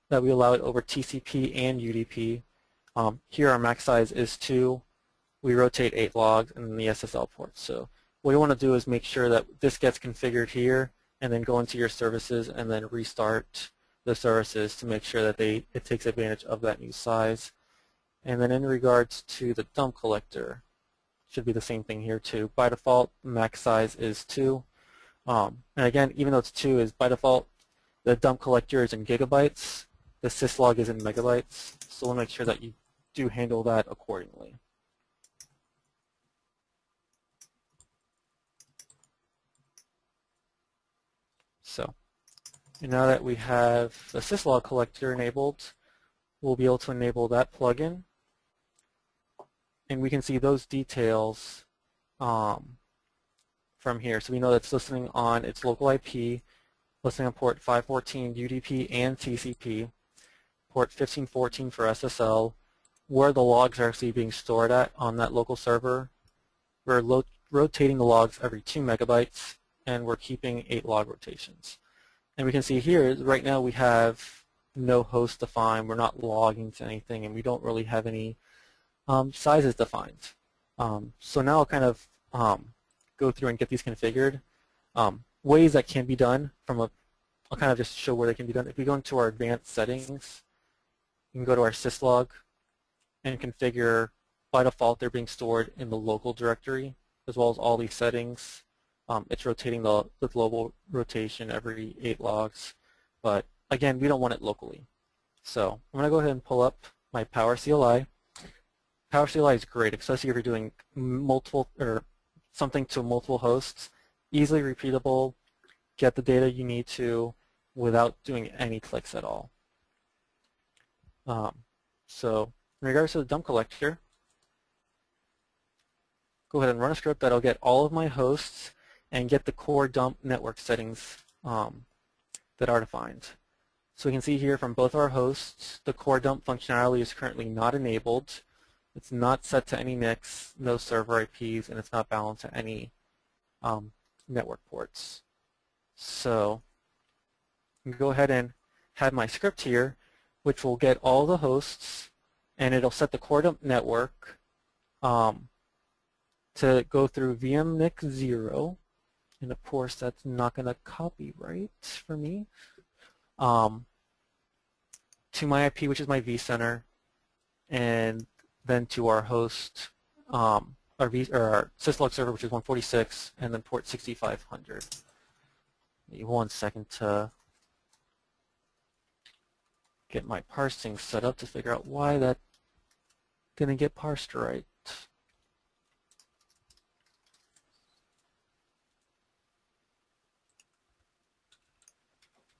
that we allow it over TCP and UDP. Here our max size is 2. We rotate 8 logs and then the SSL port. So what you want to do is make sure that this gets configured here and then go into your services and then restart the services to make sure that it takes advantage of that new size. And then in regards to the dump collector, should be the same thing here too. By default, max size is 2. And again, even though it's 2, is by default, the dump collector is in gigabytes. The syslog is in megabytes. So we'll make sure that you do handle that accordingly. So, and now that we have the syslog collector enabled, we'll be able to enable that plugin, and we can see those details from here. So we know that it's listening on its local IP, listening on port 514 UDP and TCP, port 1514 for SSL, where the logs are actually being stored at on that local server. We're rotating the logs every 2 megabytes, and we're keeping 8 log rotations. And we can see here, right now we have no host defined, we're not logging to anything, and we don't really have any sizes defined. So now I'll kind of go through and get these configured. Ways that can be done I'll kind of just show where they can be done. If we go into our advanced settings, we can go to our syslog and configure, by default they're being stored in the local directory, as well as all these settings. It's rotating the global rotation every 8 logs, but again, we don't want it locally. So I'm going to go ahead and pull up my Power CLI. Power CLI is great, especially if you're doing multiple or something to multiple hosts. Easily repeatable, get the data you need to without doing any clicks at all. So in regards to the dump collector, go ahead and run a script that'll get all of my hosts and get the core dump network settings that are defined. So we can see here from both our hosts, the core dump functionality is currently not enabled. It's not set to any NICs, no server IPs, and it's not bound to any network ports. So I can go ahead and have my script here, which will get all the hosts, and it'll set the core dump network to go through VMNIC 0, and of course that's not going to copyright for me, to my IP, which is my vCenter, and then to our host, our syslog server, which is 146, and then port 6500. Give me 1 second to get my parsing set up to figure out why that didn't get parsed right.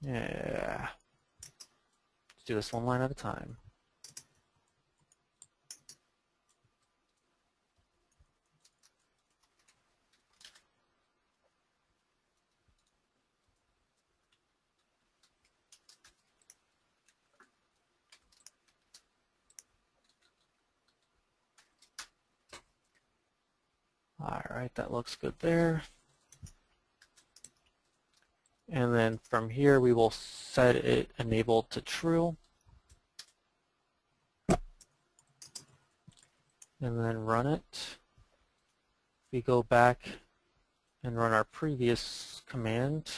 Yeah. Let's do this one line at a time. All right, that looks good there. And then from here, we will set it enabled to true. And then run it. We go back and run our previous command.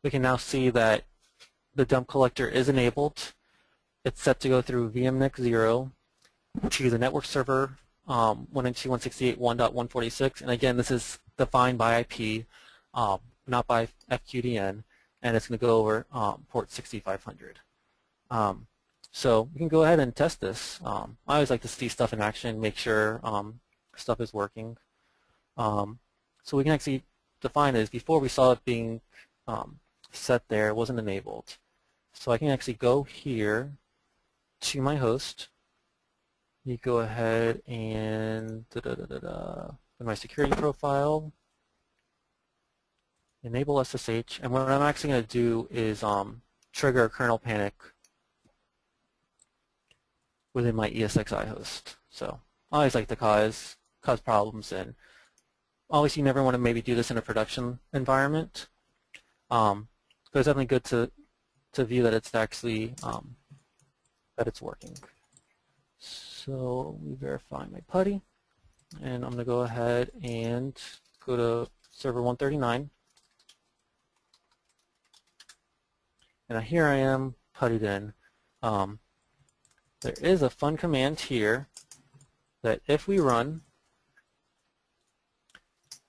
We can now see that the dump collector is enabled. It's set to go through VMNIC 0 to the network server 192.168.1.146, and again, this is defined by IP, not by FQDN, and it's going to go over port 6500. So we can go ahead and test this. I always like to see stuff in action, make sure stuff is working. So we can actually define it. Before we saw it being set there, it wasn't enabled. So I can actually go here to my host. You go ahead and in my security profile, enable SSH, and what I'm actually going to do is trigger a kernel panic within my ESXi host. So I always like to cause problems, and obviously you never want to maybe do this in a production environment. But it's definitely good to view that it's actually that it's working. So let me verify my PuTTY, and I'm going to go ahead and go to server 139. And here I am PuTTY'd in. There is a fun command here that if we run,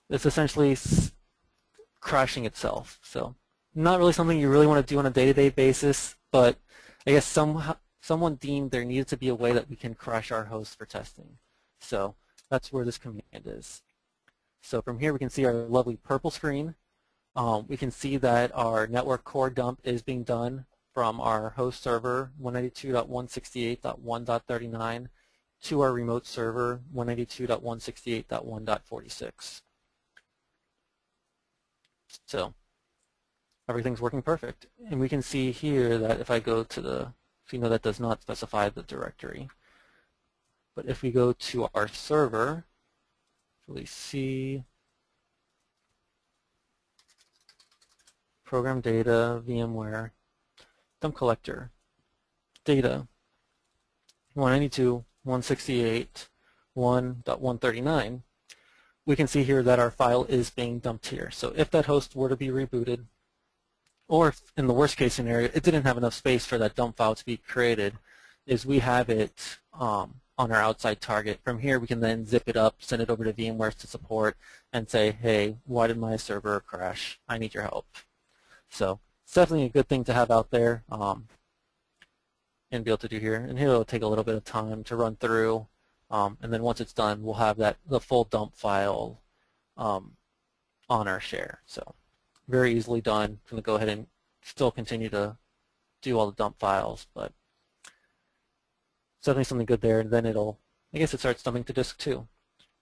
it's essentially crashing itself. So not really something you really want to do on a day-to-day basis, but I guess someone deemed there needed to be a way that we can crash our host for testing. So that's where this command is. So from here we can see our lovely purple screen. We can see that our network core dump is being done from our host server 192.168.1.39 to our remote server 192.168.1.46. So everything's working perfect. And we can see here that if I go to the, so you know that does not specify the directory. But if we go to our server, really see program data, VMware, dump collector, data, 192.168.1.139, we can see here that our file is being dumped here. So if that host were to be rebooted, or if in the worst case scenario, it didn't have enough space for that dump file to be created, is we have it on our outside target. From here, we can then zip it up, send it over to VMware to support, and say, hey, why did my server crash? I need your help. So it's definitely a good thing to have out there and be able to do here. And here it'll take a little bit of time to run through, and then once it's done, we'll have the full dump file on our share. So very easily done. I'm going to go ahead and still continue to do all the dump files, but it's definitely something good there. And then I guess it starts dumping to disk too,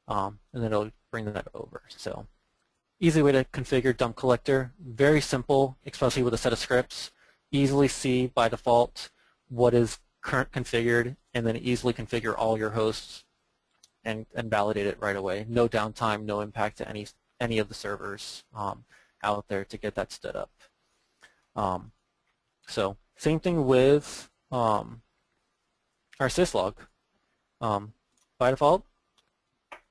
and then it'll bring that over. So easy way to configure dump collector. Very simple, especially with a set of scripts. Easily see by default what is current configured, and then easily configure all your hosts and validate it right away. No downtime, no impact to any of the servers out there to get that stood up. So same thing with our syslog. By default,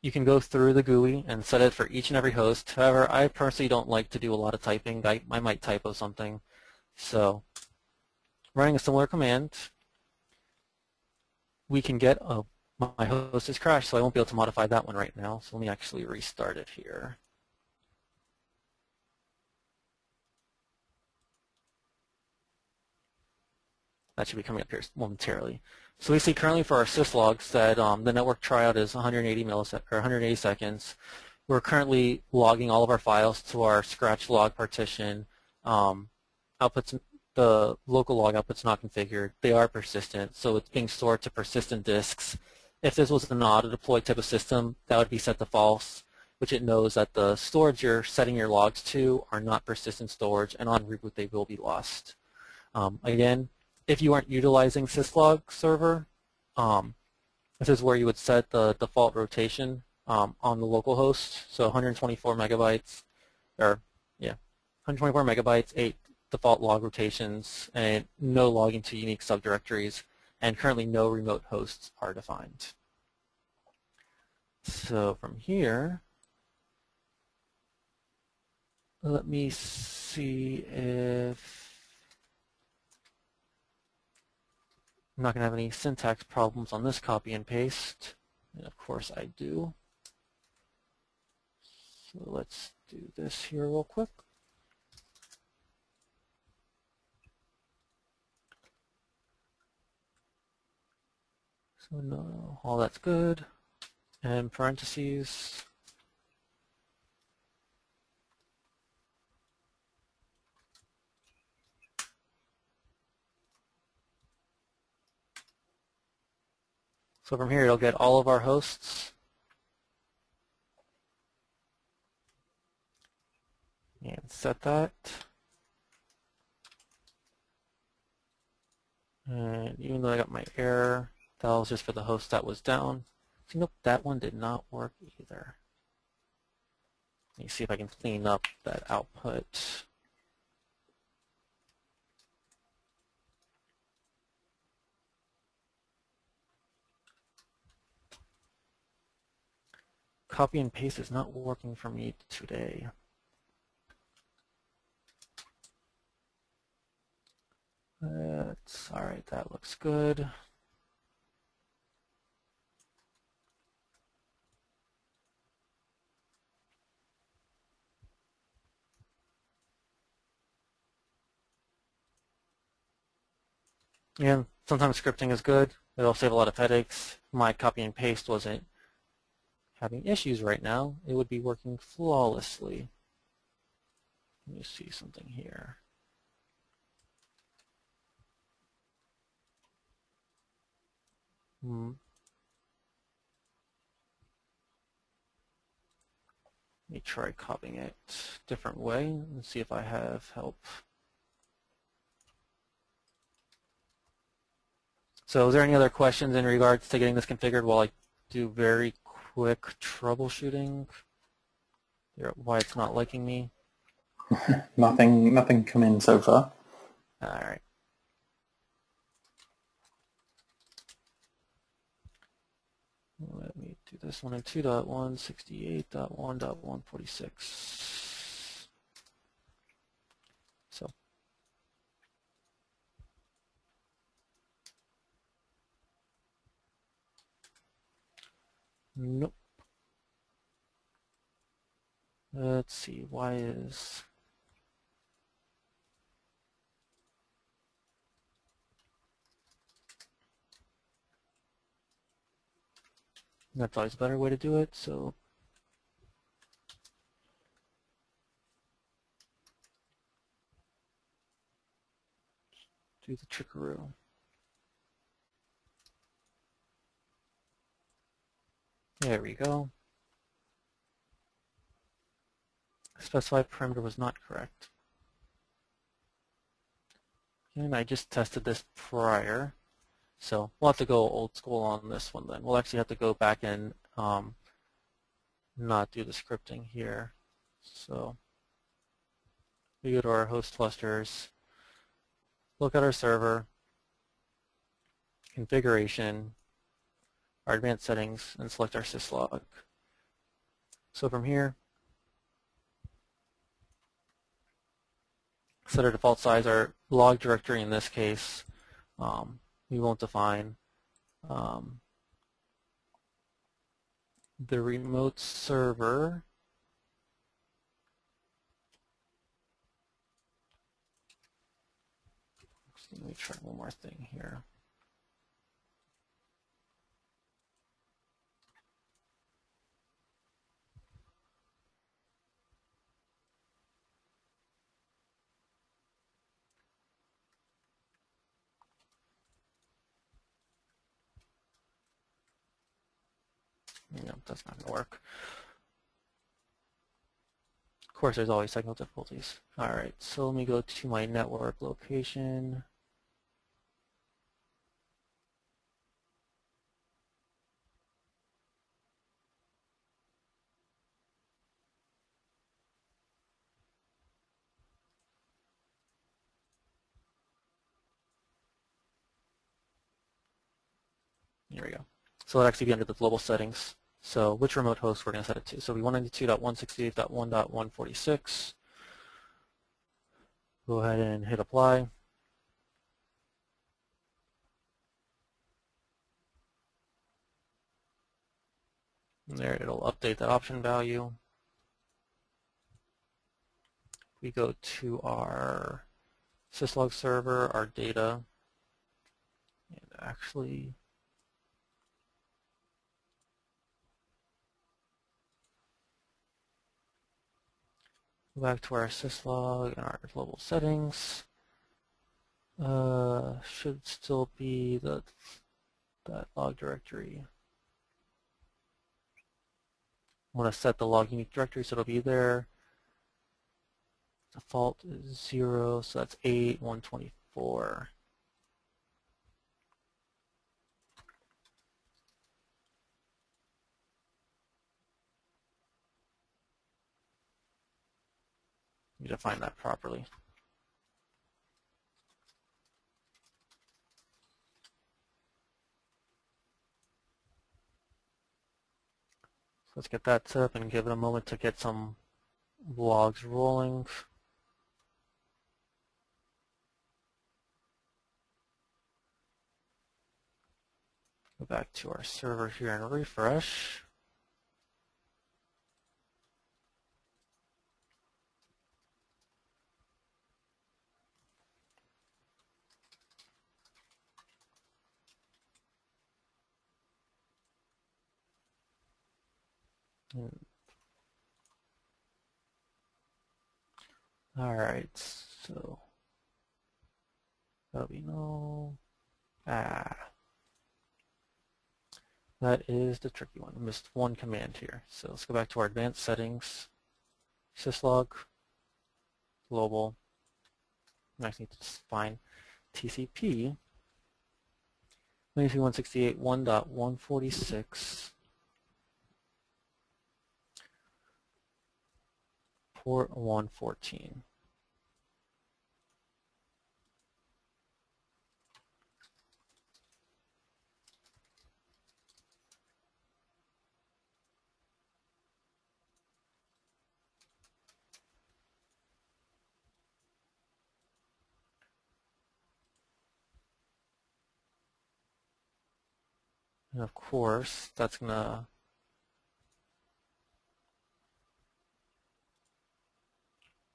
you can go through the GUI and set it for each and every host. However, I personally don't like to do a lot of typing. I might typo something. So running a similar command, we can get, oh, my host is crashed, so I won't be able to modify that one right now. So let me actually restart it here. That should be coming up here momentarily. So we see currently for our syslogs that the network tryout is 180 seconds. We're currently logging all of our files to our scratch log partition. Outputs, the local log output's not configured. They are persistent, so it's being stored to persistent disks. If this was an auto-deploy type of system, that would be set to false, which it knows that the storage you're setting your logs to are not persistent storage, and on reboot they will be lost. Again, if you aren't utilizing syslog server, this is where you would set the default rotation on the local host. So 124 megabytes, or yeah, 124 megabytes, 8 default log rotations, and no logging to unique subdirectories, and currently no remote hosts are defined. So from here, let me see if I'm not going to have any syntax problems on this copy and paste, and of course I do. So let's do this here real quick. So no, all that's good, and parentheses. So from here, it'll get all of our hosts. And set that. And even though I got my error, that was just for the host that was down. So nope, that one did not work either. Let me see if I can clean up that output. Copy and paste is not working for me today. All right, that looks good. And sometimes scripting is good. It'll save a lot of headaches. My copy and paste wasn't having issues right now. It would be working flawlessly. Let me see something here. Let me try copying it a different way and see if I have help. So is there any other questions in regards to getting this configured while I do very quick troubleshooting? Why it's not liking me? Nothing come in so far. All right. Let me do this one in 2.168.1.146. So nope. Let's see, why is that's always a better way to do it, so do the trickaroo. There we go. Specified parameter was not correct. And I just tested this prior. So we'll have to go old school on this one then. We'll actually have to go back and not do the scripting here. So we go to our host clusters, look at our server, configuration, our advanced settings, and select our syslog. So from here, set our default size, our log directory in this case, we won't define. The remote server, let me try one more thing here. No, that's not going to work. Of course, there's always technical difficulties. All right, so let me go to my network location. Here we go. So it'll actually be under the global settings. So which remote host we're going to set it to. So we 192.168.1.146. Go ahead and hit apply. And there, it'll update that option value. We go to our syslog server, our data, and actually go back to our syslog and our global settings. Should still be that log directory. I'm going to set the log unique directory so it'll be there. Default is 0, so that's 8.124. You define that properly. So let's get that set up and give it a moment to get some logs rolling. Go back to our server here and refresh. All right, so that'll be no. That is the tricky one. I missed one command here. So let's go back to our advanced settings, syslog, global. I just need to define TCP 192.168.1.146 port 114. And of course, that's going to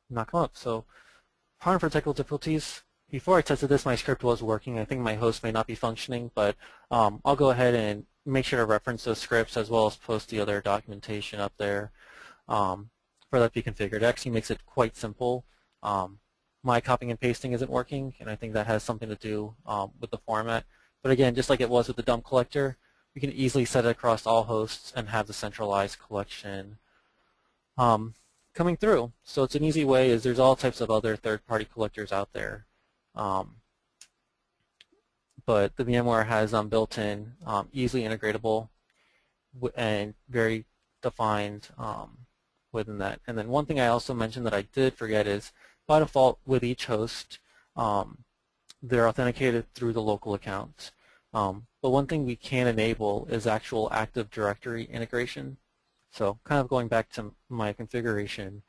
not come up. So, pardon for technical difficulties. Before I tested this, my script was working. I think my host may not be functioning, but I'll go ahead and make sure to reference those scripts as well as post the other documentation up there for that to be configured. It actually makes it quite simple. My copying and pasting isn't working, and I think that has something to do with the format. But again, just like it was with the dump collector, we can easily set it across all hosts and have the centralized collection coming through. So it's an easy way, as there's all types of other third-party collectors out there. But the VMware has built-in, easily integratable and very defined within that. And then one thing I also mentioned that I did forget is, by default with each host, they're authenticated through the local account. But one thing we can enable is actual Active Directory integration. So kind of going back to my configuration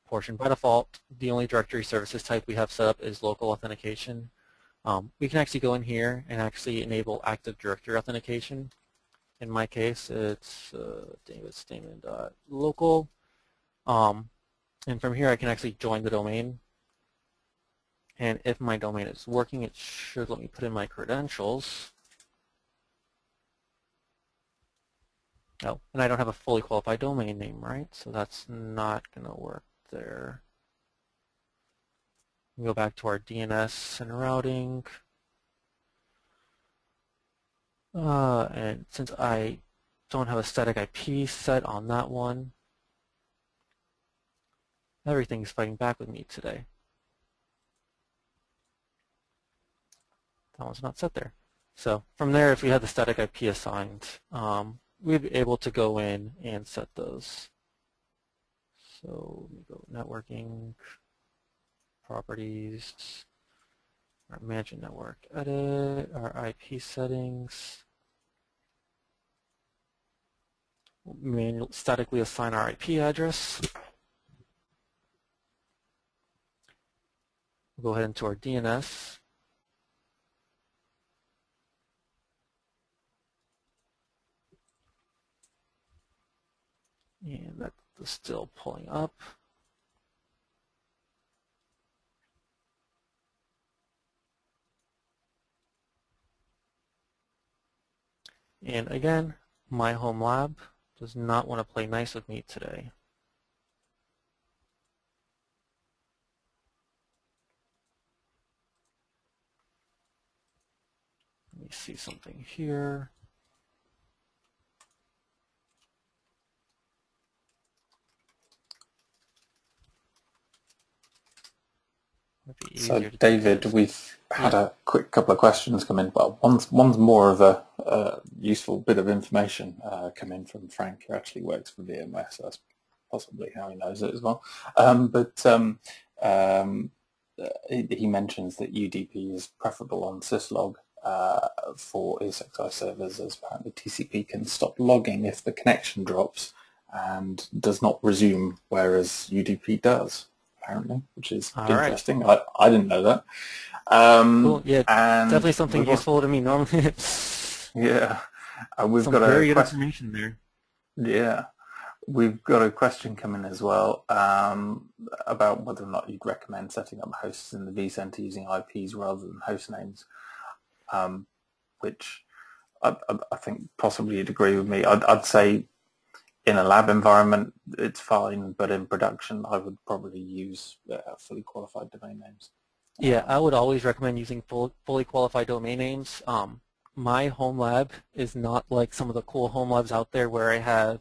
portion, by default, the only directory services type we have set up is local authentication. We can actually go in here and actually enable Active Directory authentication. In my case, it's david.stamen.local. And from here, I can actually join the domain. And if my domain is working, it should let me put in my credentials. Oh, and I don't have a fully qualified domain name, right? So that's not going to work there. We go back to our DNS and routing. And since I don't have a static IP set on that one, everything's fighting back with me today. That one's not set there. So from there, if we had the static IP assigned, we'd be able to go in and set those. So we go networking, properties, our management network edit, our IP settings. We'll manually statically assign our IP address. We'll go ahead into our DNS. And that's still pulling up. And again, my home lab does not want to play nice with me today. Let me see something here. So David, we've had a quick couple of questions come in. Well, one's more of a useful bit of information come in from Frank, who actually works for VMware, so that's possibly how he knows it as well. He mentions that UDP is preferable on syslog for ESXi servers, as apparently TCP can stop logging if the connection drops and does not resume, whereas UDP does, apparently, which is interesting. Right. I didn't know that. Cool. Yeah, and definitely something useful to me normally. Yeah, we've some got very good information there. Yeah, we've got a question coming as well about whether or not you'd recommend setting up hosts in the vCenter using IPs rather than host names, which I think possibly you'd agree with me. I'd say in a lab environment, it's fine, but in production, I would probably use fully qualified domain names. Yeah, I would always recommend using fully qualified domain names. My home lab is not like some of the cool home labs out there where I have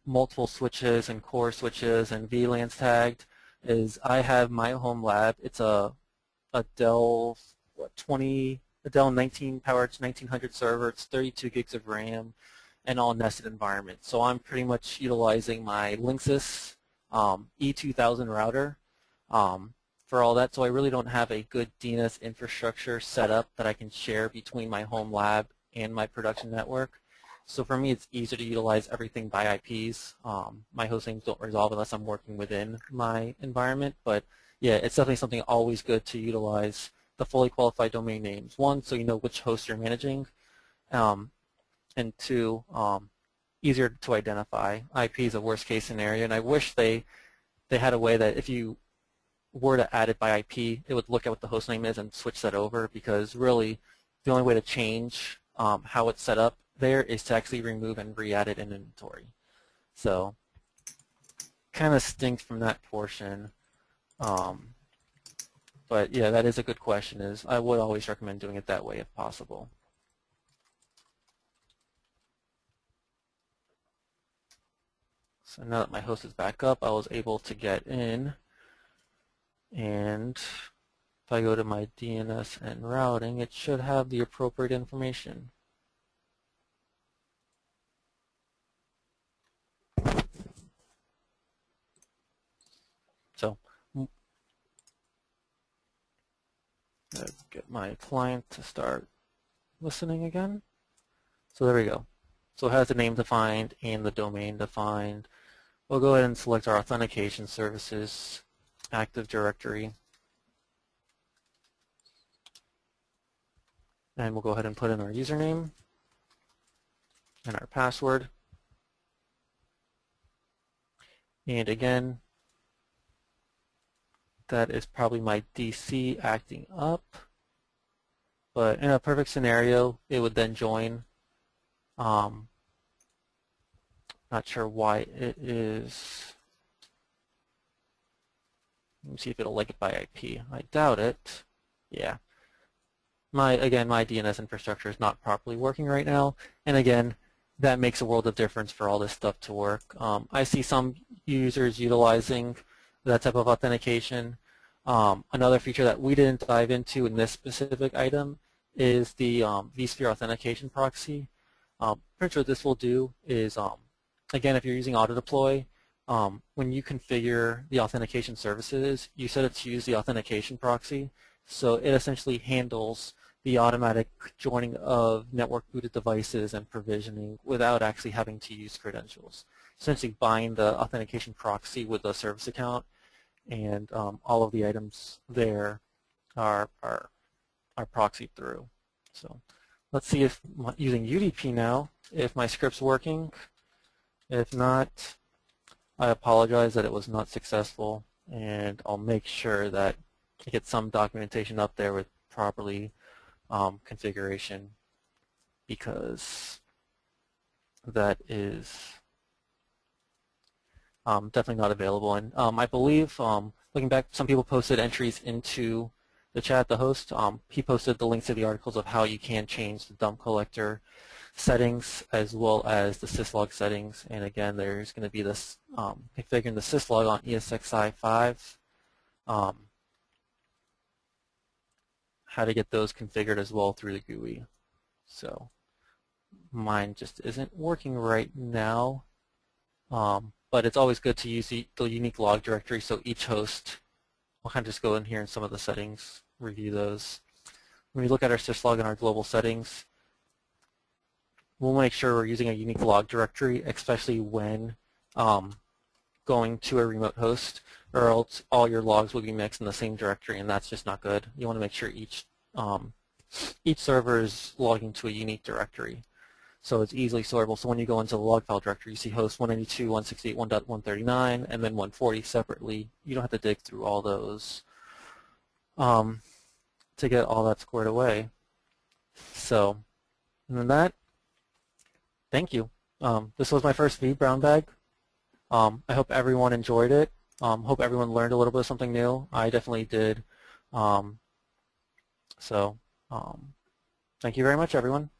multiple switches and core switches and VLANs tagged. I have my home lab. It's a Dell a Dell 19 powered 1900 server. It's 32 gigs of RAM and all nested environment. So I'm pretty much utilizing my Linksys E2000 router for all that. So I really don't have a good DNS infrastructure set up that I can share between my home lab and my production network. So for me, it's easier to utilize everything by IPs. My host names don't resolve unless I'm working within my environment. But yeah, it's definitely something always good to utilize the fully qualified domain names. One, so you know which host you're managing. And two, easier to identify. IP is a worst case scenario, and I wish they had a way that if you were to add it by IP, it would look at what the host name is and switch that over, because really the only way to change how it's set up there is to actually remove and re-add it in inventory. So kind of stinks from that portion. But yeah, that is a good question. I would always recommend doing it that way if possible. So now that my host is back up, I was able to get in, and if I go to my DNS and routing, it should have the appropriate information. So let's get my client to start listening again. So there we go. So it has the name defined and the domain defined. We'll go ahead and select our authentication services, Active Directory, and we'll go ahead and put in our username and our password. And again, that is probably my DC acting up, but in a perfect scenario, it would then join. Not sure why it is. Let me see if it'll like it by IP. I doubt it. Yeah. Again, my DNS infrastructure is not properly working right now, and again, that makes a world of difference for all this stuff to work. I see some users utilizing that type of authentication. Another feature that we didn't dive into in this specific item is the vSphere authentication proxy. Pretty sure what this will do is, again, if you're using auto-deploy, when you configure the authentication services, you set it to use the authentication proxy. So it essentially handles the automatic joining of network-booted devices and provisioning without actually having to use credentials. Essentially bind the authentication proxy with the service account, and all of the items there are proxied through. So let's see if using UDP now, if my script's working. If not, I apologize that it was not successful, and I'll make sure that I get some documentation up there with properly configuration, because that is definitely not available. And I believe, looking back, some people posted entries into the chat. The host, he posted the links to the articles of how you can change the dump collector settings as well as the syslog settings. And again, there's going to be this configuring the syslog on ESXi 5. How to get those configured as well through the GUI. So mine just isn't working right now, but it's always good to use the unique log directory. So each host, we'll kind of just go in here in some of the settings, review those. When we look at our syslog and our global settings, we'll make sure we're using a unique log directory, especially when going to a remote host, or else all your logs will be mixed in the same directory, and that's just not good. You want to make sure each server is logging to a unique directory, so it's easily sortable. So when you go into the log file directory, you see host 192.168.1.139 and then 140 separately. You don't have to dig through all those to get all that squared away. So, and then that. Thank you. This was my first vBrownBag. I hope everyone enjoyed it. Hope everyone learned a little bit of something new. I definitely did. Um, so thank you very much, everyone.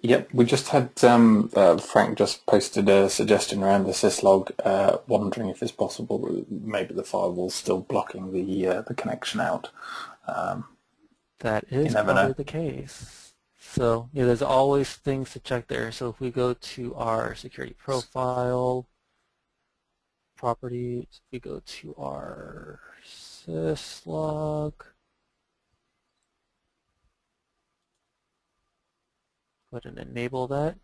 Yep, we just had Frank just posted a suggestion around the syslog, wondering if it's possible maybe the firewall's still blocking the connection out. That You is never probably know. the case. So yeah, there's always things to check there. So if we go to our security profile, properties, we go to our syslog, go ahead and enable that.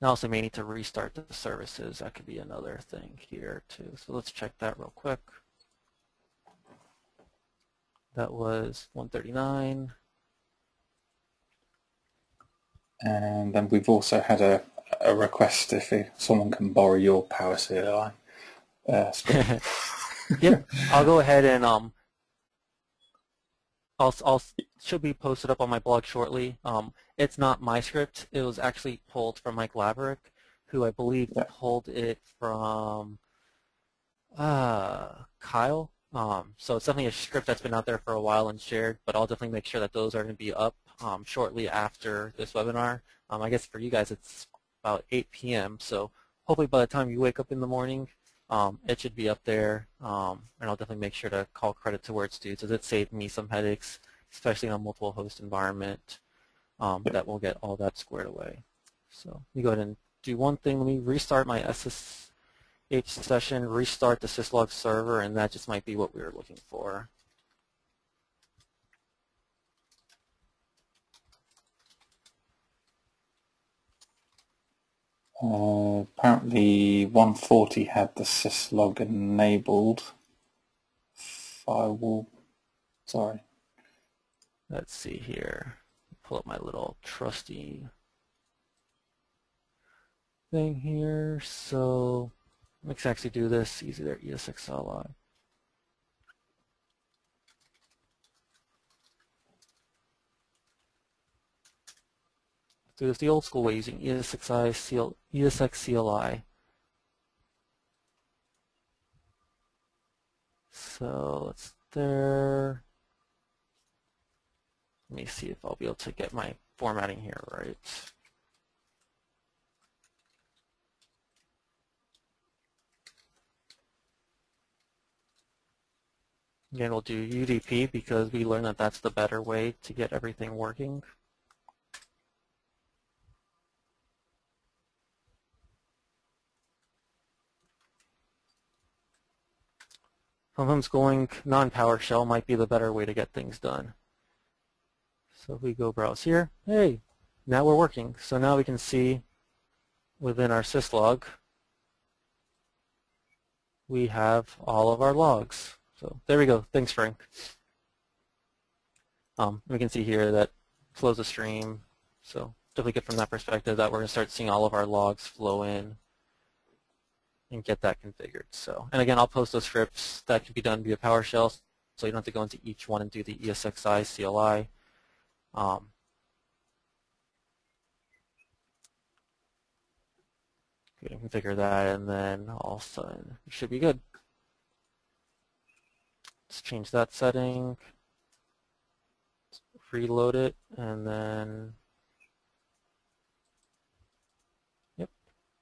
I also may need to restart the services. That could be another thing here too. So let's check that real quick. That was 139. And then we've also had a request if someone can borrow your Power CLI script. Yep, I'll go ahead and I'll should be posted up on my blog shortly. It's not my script. It was actually pulled from Mike Laverick, who I believe Yeah. pulled it from Kyle. So it's definitely a script that's been out there for a while and shared, but I'll definitely make sure that those are going to be up shortly after this webinar. I guess for you guys it's about 8 p.m. So hopefully by the time you wake up in the morning, it should be up there, and I'll definitely make sure to call credit to where it's due, because it saved me some headaches, especially in a multiple host environment, that will get all that squared away. So let me go ahead and do one thing. Let me restart my SSH session, restart the syslog server, and that just might be what we were looking for. Apparently 140 had the syslog enabled. Firewall, sorry. Let's see here. Pull up my little trusty thing here. So let's actually do this. Easy there, ESXi. Do this the old school way using ESXi. So it's there. Let me see if I'll be able to get my formatting here right. Again, we'll do UDP because we learned that that's the better way to get everything working. Sometimes going non-PowerShell might be the better way to get things done. So if we go browse here, hey, now we're working. So now we can see within our syslog, we have all of our logs. So there we go. Thanks, Frank. We can see here that flows a stream. So definitely good from that perspective that we're going to start seeing all of our logs flow in and get that configured. So, and again, I'll post those scripts that can be done via PowerShell, so you don't have to go into each one and do the ESXi CLI. Go ahead and configure that, and then all of a sudden it should be good. Let's change that setting, reload it, and then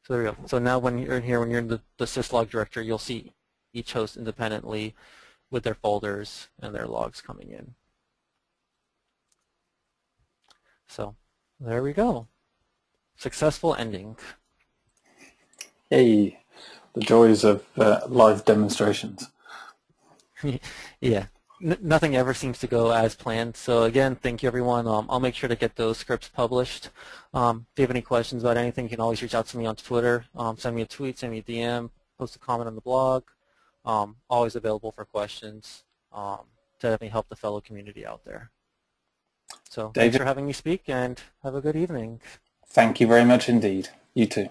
so there we go. So now when you're in here, when you're in the syslog directory, you'll see each host independently with their folders and their logs coming in. So there we go. Successful ending. Hey, the joys of live demonstrations. Yeah. Nothing ever seems to go as planned. So again, thank you everyone. I'll make sure to get those scripts published. If you have any questions about anything, you can always reach out to me on Twitter. Send me a tweet, send me a DM, post a comment on the blog. Always available for questions to definitely help the fellow community out there. So David, thanks for having me speak, and have a good evening. thank you very much indeed. You too.